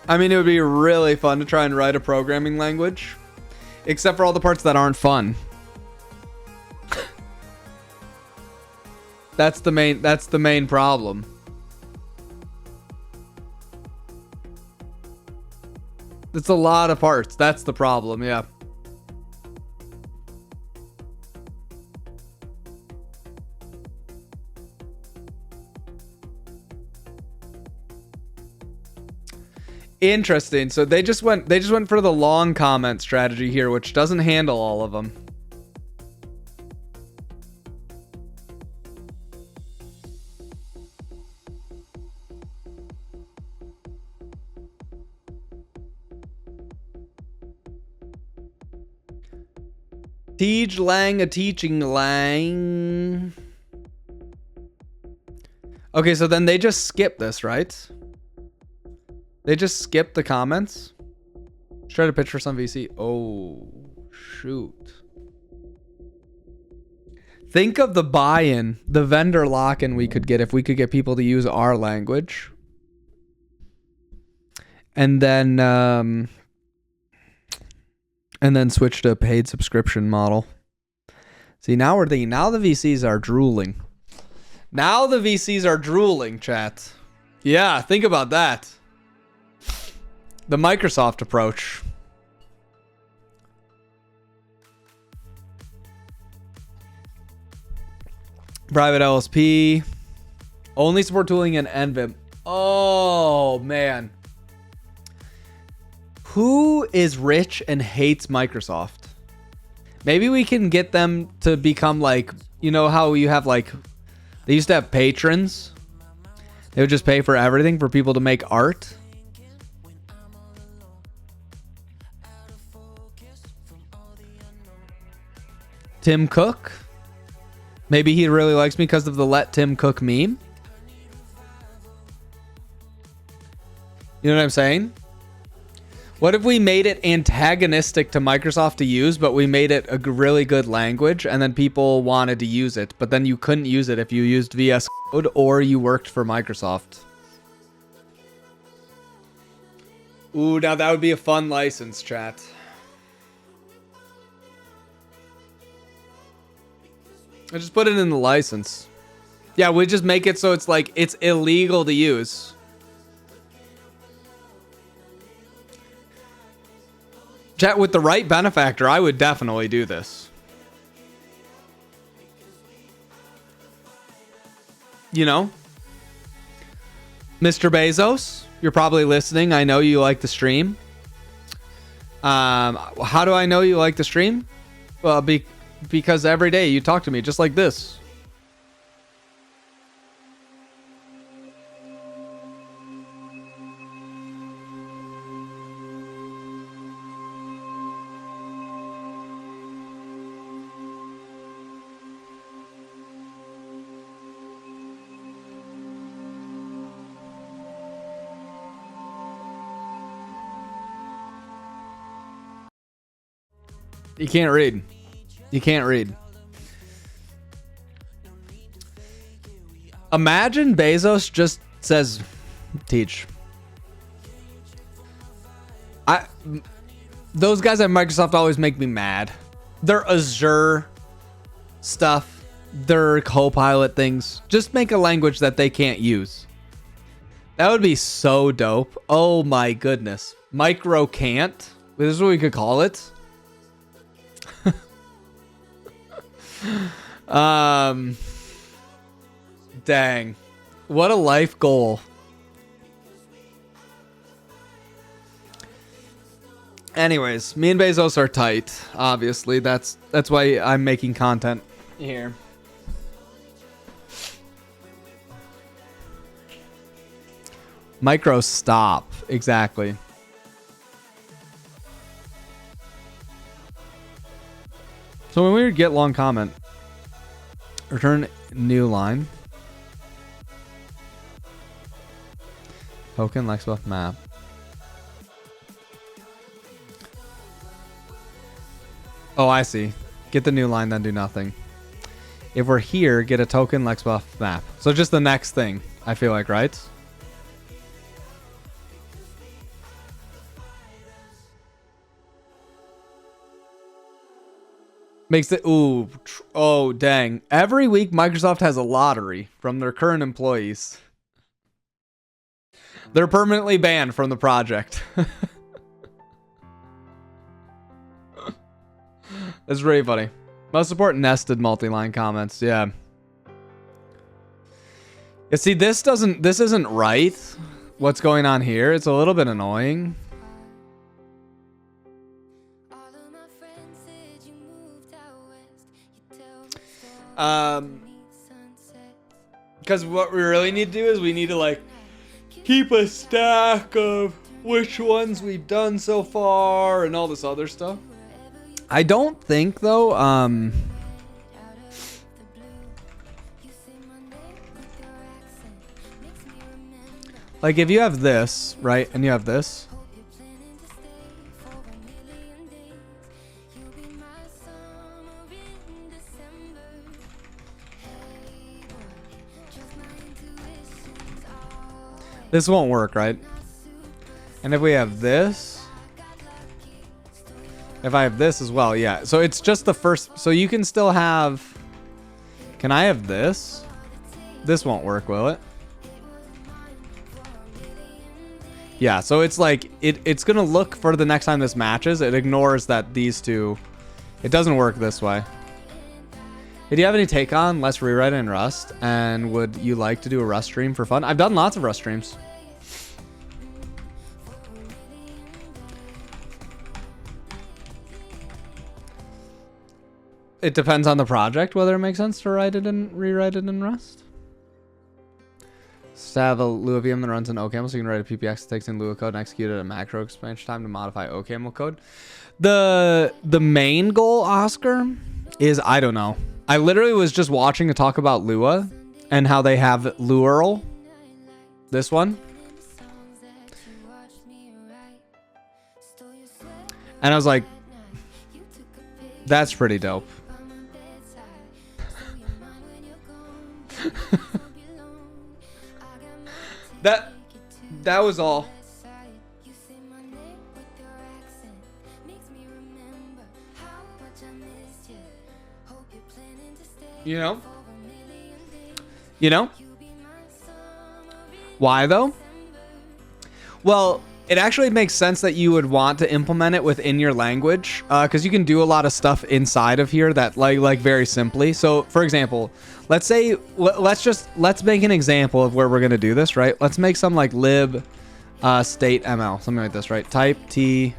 I mean, it would be really fun to try and write a programming language, except for all the parts that aren't fun. That's the main problem. It's a lot of parts. That's the problem, yeah. Interesting. So they just went for the long comment strategy here, which doesn't handle all of them. Teach Lang a teaching Lang. Okay, so then they just skip this, right? They just skip the comments. Let's try to pitch for some VC. Oh, shoot. Think of the buy-in, the vendor lock-in we could get if we could get people to use our language. And then switch to a paid subscription model. See, now we're thinking, now the VCs are drooling. Now the VCs are drooling, chat. Yeah, think about that. The Microsoft approach. Private LSP. Only support tooling and NVIM. Oh, man. Who is rich and hates Microsoft? Maybe we can get them to become like, you know how you have like, they used to have patrons. They would just pay for everything for people to make art. Tim Cook. Maybe he really likes me because of the Let Tim Cook meme. You know what I'm saying? What if we made it antagonistic to Microsoft to use, but we made it a really good language, and then people wanted to use it, but then you couldn't use it if you used VS Code or you worked for Microsoft? Ooh, now that would be a fun license, chat. I just put it in the license. Yeah, we just make it so it's like it's illegal to use. Chat, with the right benefactor, I would definitely do this. You know? Mr. Bezos, you're probably listening. I know you like the stream. How do I know you like the stream? Well, because every day you talk to me just like this. You can't read. You can't read. Imagine Bezos just says, teach. Those guys at Microsoft always make me mad. Their Azure stuff, their Copilot things. Just make a language that they can't use. That would be so dope. Oh my goodness. Micro can't. This is what we could call it. Dang. What a life goal. Anyways, me and Bezos are tight. Obviously, that's why I'm making content here. Micro stop. Exactly. So when we get long comment, return new line. Token Lexbuff map. Oh, I see. Get the new line, then do nothing. If we're here, get a token Lexbuff map. So just the next thing, I feel like, right? Makes it, ooh, oh, dang. Every week, Microsoft has a lottery from their current employees. They're permanently banned from the project. That's really funny. Must support nested multi-line comments. Yeah. Yeah, see, this isn't right. What's going on here? It's a little bit annoying. Because what we really need to do is we need to like keep a stack of which ones we've done so far and all this other stuff. I don't think though, like if you have this, right, and you have this, this won't work, right? And if we have this, if I have this as well, yeah. So it's just the first, so you can still have, can I have this? This won't work, will it? Yeah, so it's like, it's gonna look for the next time this matches. It ignores that these two, it doesn't work this way. Hey, do you have any take on Let's Rewrite in Rust? And would you like to do a Rust stream for fun? I've done lots of Rust streams. It depends on the project whether it makes sense to write it and rewrite it in Rust. Just have a Lua VM that runs in OCaml, so you can write a PPX that takes in Lua code and execute it at a macro expansion time to modify OCaml code. The main goal, Oscar, is I don't know. I literally was just watching a talk about Lua and how they have Luarl. This one. And I was like, that's pretty dope. that was all. You know? Why though? Well, it actually makes sense that you would want to implement it within your language, because you can do a lot of stuff inside of here that like very simply. So for example, let's say, let's make an example of where we're going to do this, right? Let's make some like lib state ml, something like this, right? Type T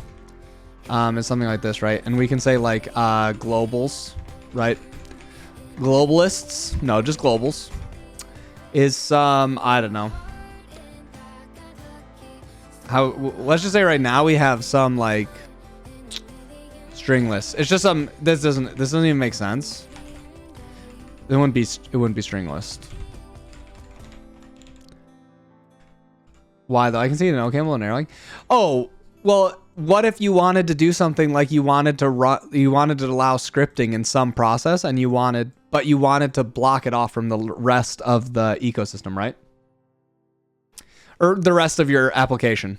is something like this, right? And we can say like globals, right? Globalists, no, just globals is some, I don't know. Let's just say right now we have some like string list. It's just some, this doesn't even make sense. It wouldn't be string list. Why though? I can see it in OCaml and Erlang. Oh, well, what if you wanted to do something like you wanted to allow scripting in some process and you wanted but you wanted to block it off from the rest of the ecosystem, right? Or the rest of your application.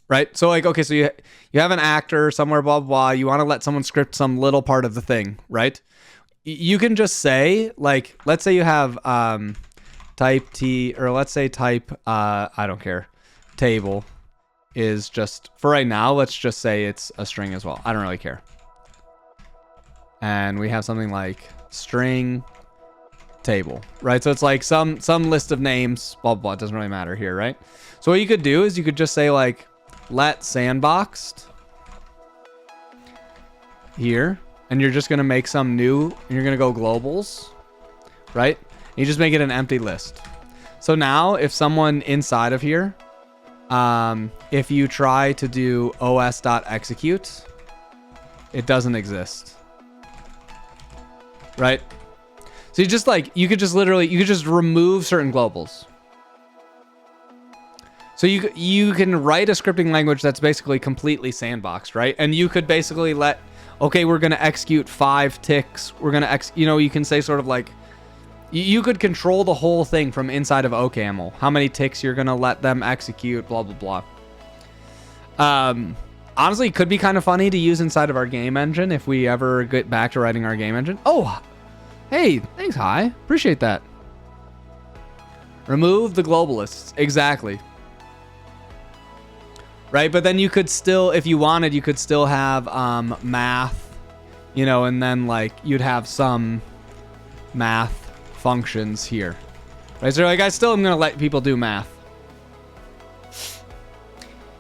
Right? So like, okay, so you have an actor somewhere, blah, blah, blah. You want to let someone script some little part of the thing, right? You can just say, like, let's say you have type T, or let's say type, I don't care, table is just, for right now, let's just say it's a string as well. I don't really care. And we have something like string table, right? So it's like some list of names, blah, blah, it doesn't really matter here, right? So what you could do is you could just say like, let sandboxed here, and you're just going to make some new, and you're going to go globals, right? And you just make it an empty list. So now if someone inside of here, if you try to do os.execute, it doesn't exist, right? So you just like, you could just remove certain globals. So you can write a scripting language that's basically completely sandboxed, right? And you could basically let, okay, we're going to execute 5 ticks. We're going to, you can say sort of like, you could control the whole thing from inside of OCaml. How many ticks you're going to let them execute, blah, blah, blah. Honestly, it could be kind of funny to use inside of our game engine if we ever get back to writing our game engine. Oh, hey, thanks, Hi. Appreciate that. Remove the globalists. Exactly. Right, but then you could still, if you wanted, you could still have math, and then like you'd have some math functions here. Right, so like I still am gonna let people do math.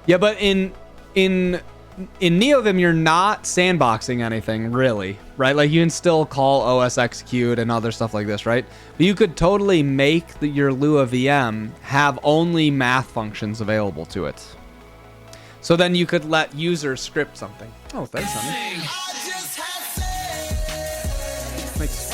Yeah, but in NeoVim, you're not sandboxing anything really, right? Like you can still call OS execute and other stuff like this, right? But you could totally make your Lua VM have only math functions available to it. So then you could let users script something. Oh, thanks, honey. Thanks.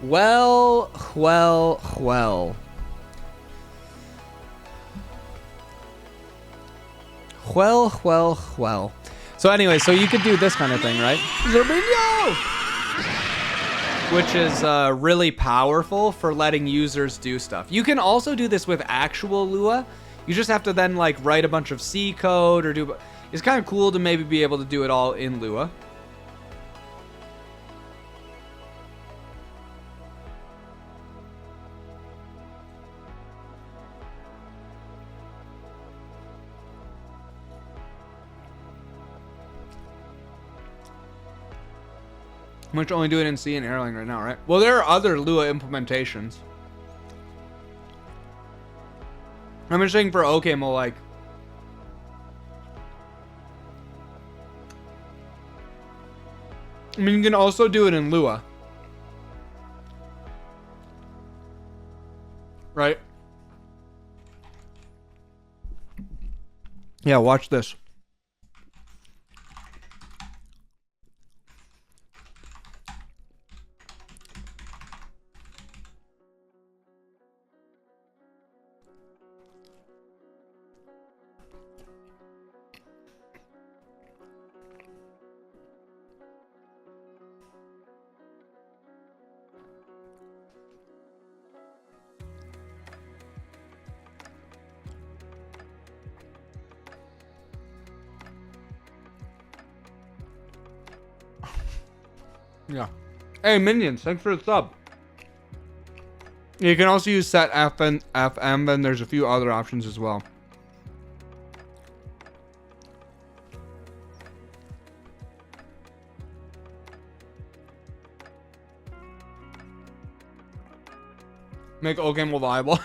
Well. So anyway, so you could do this kind of thing, right? Zerbinho! Which is really powerful for letting users do stuff. You can also do this with actual Lua. You just have to then like write a bunch of C code or do. It's kind of cool to maybe be able to do it all in Lua. I'm going to only do it in C and Erlang right now, right? Well, there are other Lua implementations. I'm just saying for OCaml, like... I mean, you can also do it in Lua. Right? Yeah, watch this. Yeah. Hey, Minions, thanks for the sub. You can also use set FM, and there's a few other options as well. Make OCaml viable.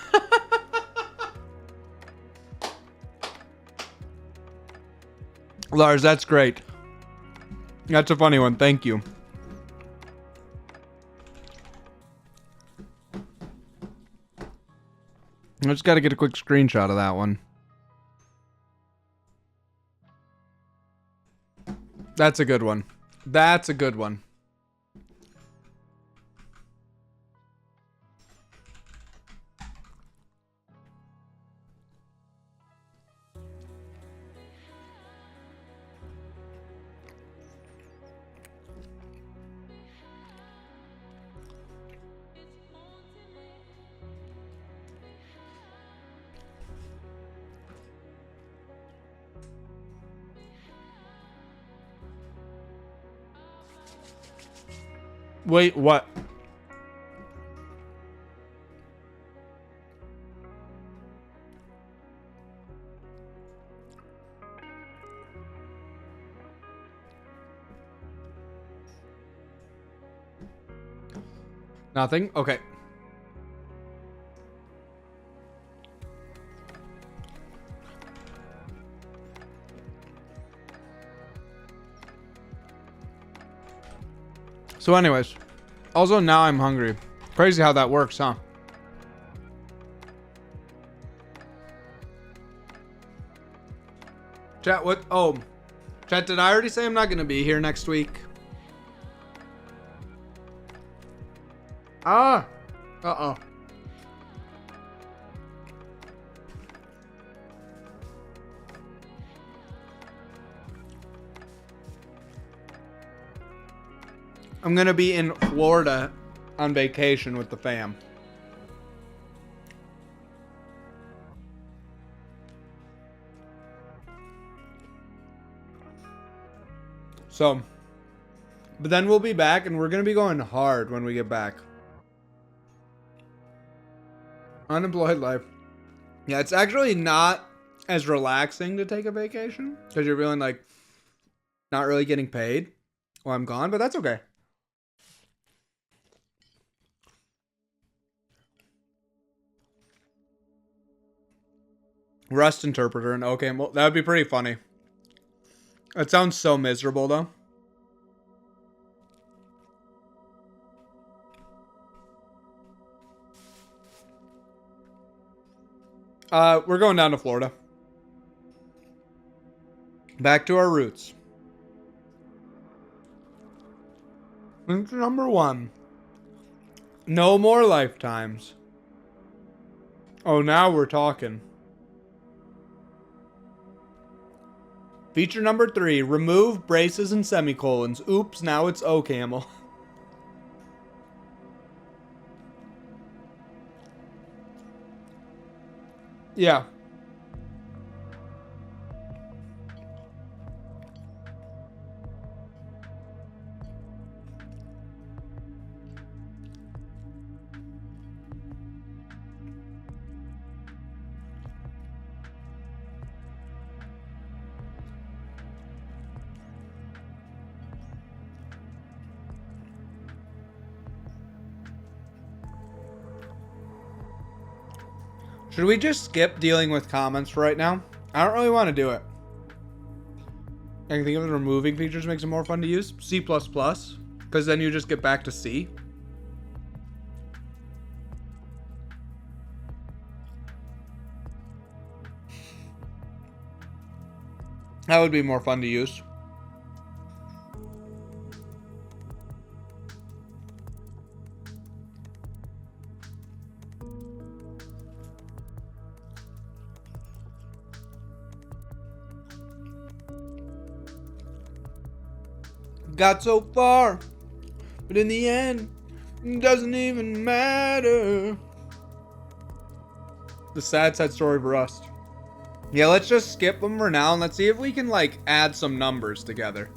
Lars, that's great. That's a funny one. Thank you. I just got to get a quick screenshot of that one. That's a good one. That's a good one. Wait, what? Nothing? Okay. So anyways, also now I'm hungry. Crazy how that works, huh? Chat, what? Oh, chat, did I already say I'm not going to be here next week? Ah. Uh-oh. I'm going to be in Florida on vacation with the fam. So, but then we'll be back and we're going to be going hard when we get back. Unemployed life. Yeah, it's actually not as relaxing to take a vacation because you're feeling like not really getting paid while I'm gone, but that's okay. Rust interpreter and OCaml. That would be pretty funny. It sounds so miserable though. We're going down to Florida. Back to our roots. Number 1. No more lifetimes. Oh, now we're talking. Feature number 3. Remove braces and semicolons. Oops, now it's OCaml. Yeah. Should we just skip dealing with comments for right now? I don't really want to do it. I can think of the removing features makes it more fun to use. C++, because then you just get back to C. That would be more fun to use. Got so far, but in the end, it doesn't even matter. The sad story of Rust. Yeah, let's just skip them for now and let's see if we can like add some numbers together.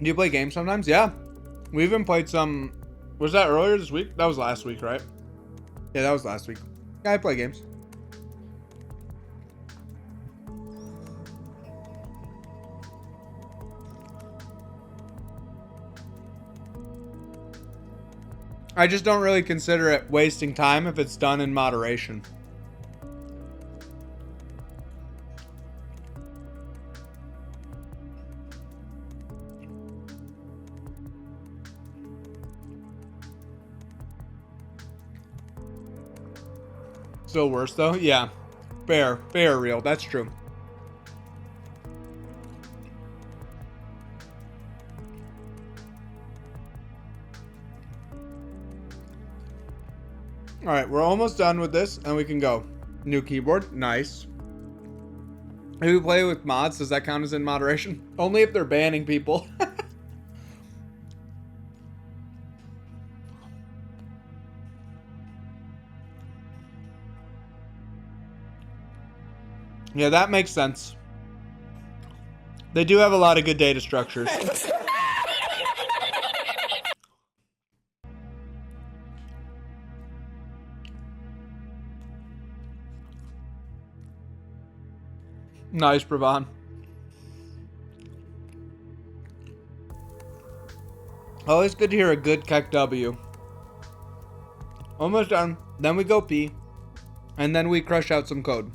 Do you play games sometimes? Yeah. We even played some. Was that earlier this week? That was last week, right? Yeah, that was last week. Yeah, I play games. I just don't really consider it wasting time if it's done in moderation. Still worse though? Yeah. Fair, real. That's true. Alright, we're almost done with this and we can go. New keyboard. Nice. If we play with mods, does that count as in moderation? Only if they're banning people. Yeah, that makes sense. They do have a lot of good data structures. Nice, Pravon. Always good to hear a good Keck W. Almost done. Then we go pee. And then we crush out some code.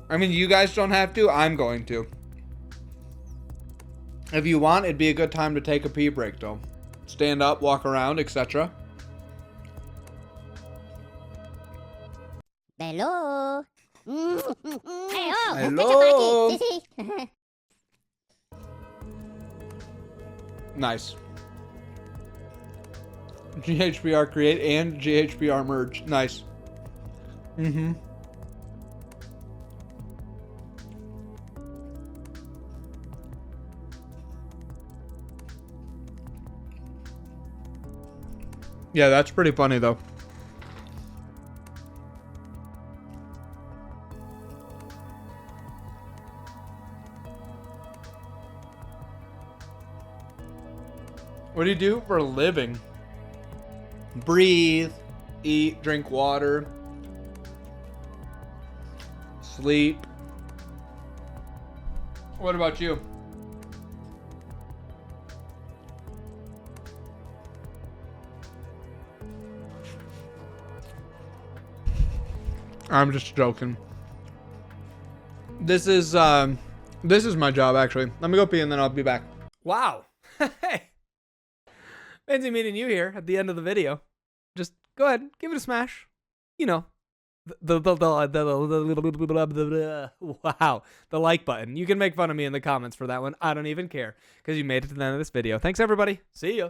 I mean, you guys don't have to. I'm going to. If you want, it'd be a good time to take a pee break, though. Stand up, walk around, etc. Hello. Hello. Nice. GHBR create and GHBR merge. Nice. Mm-hmm. Yeah, that's pretty funny, though. What do you do for a living? Breathe, eat, drink water, sleep. What about you? I'm just joking. This is my job, actually. Let me go pee and then I'll be back. Wow. Hey. Fancy meeting you here at the end of the video. Just go ahead, give it a smash. You know, wow, the like button. You can make fun of me in the comments for that one. I don't even care because you made it to the end of this video. Thanks, everybody. See ya.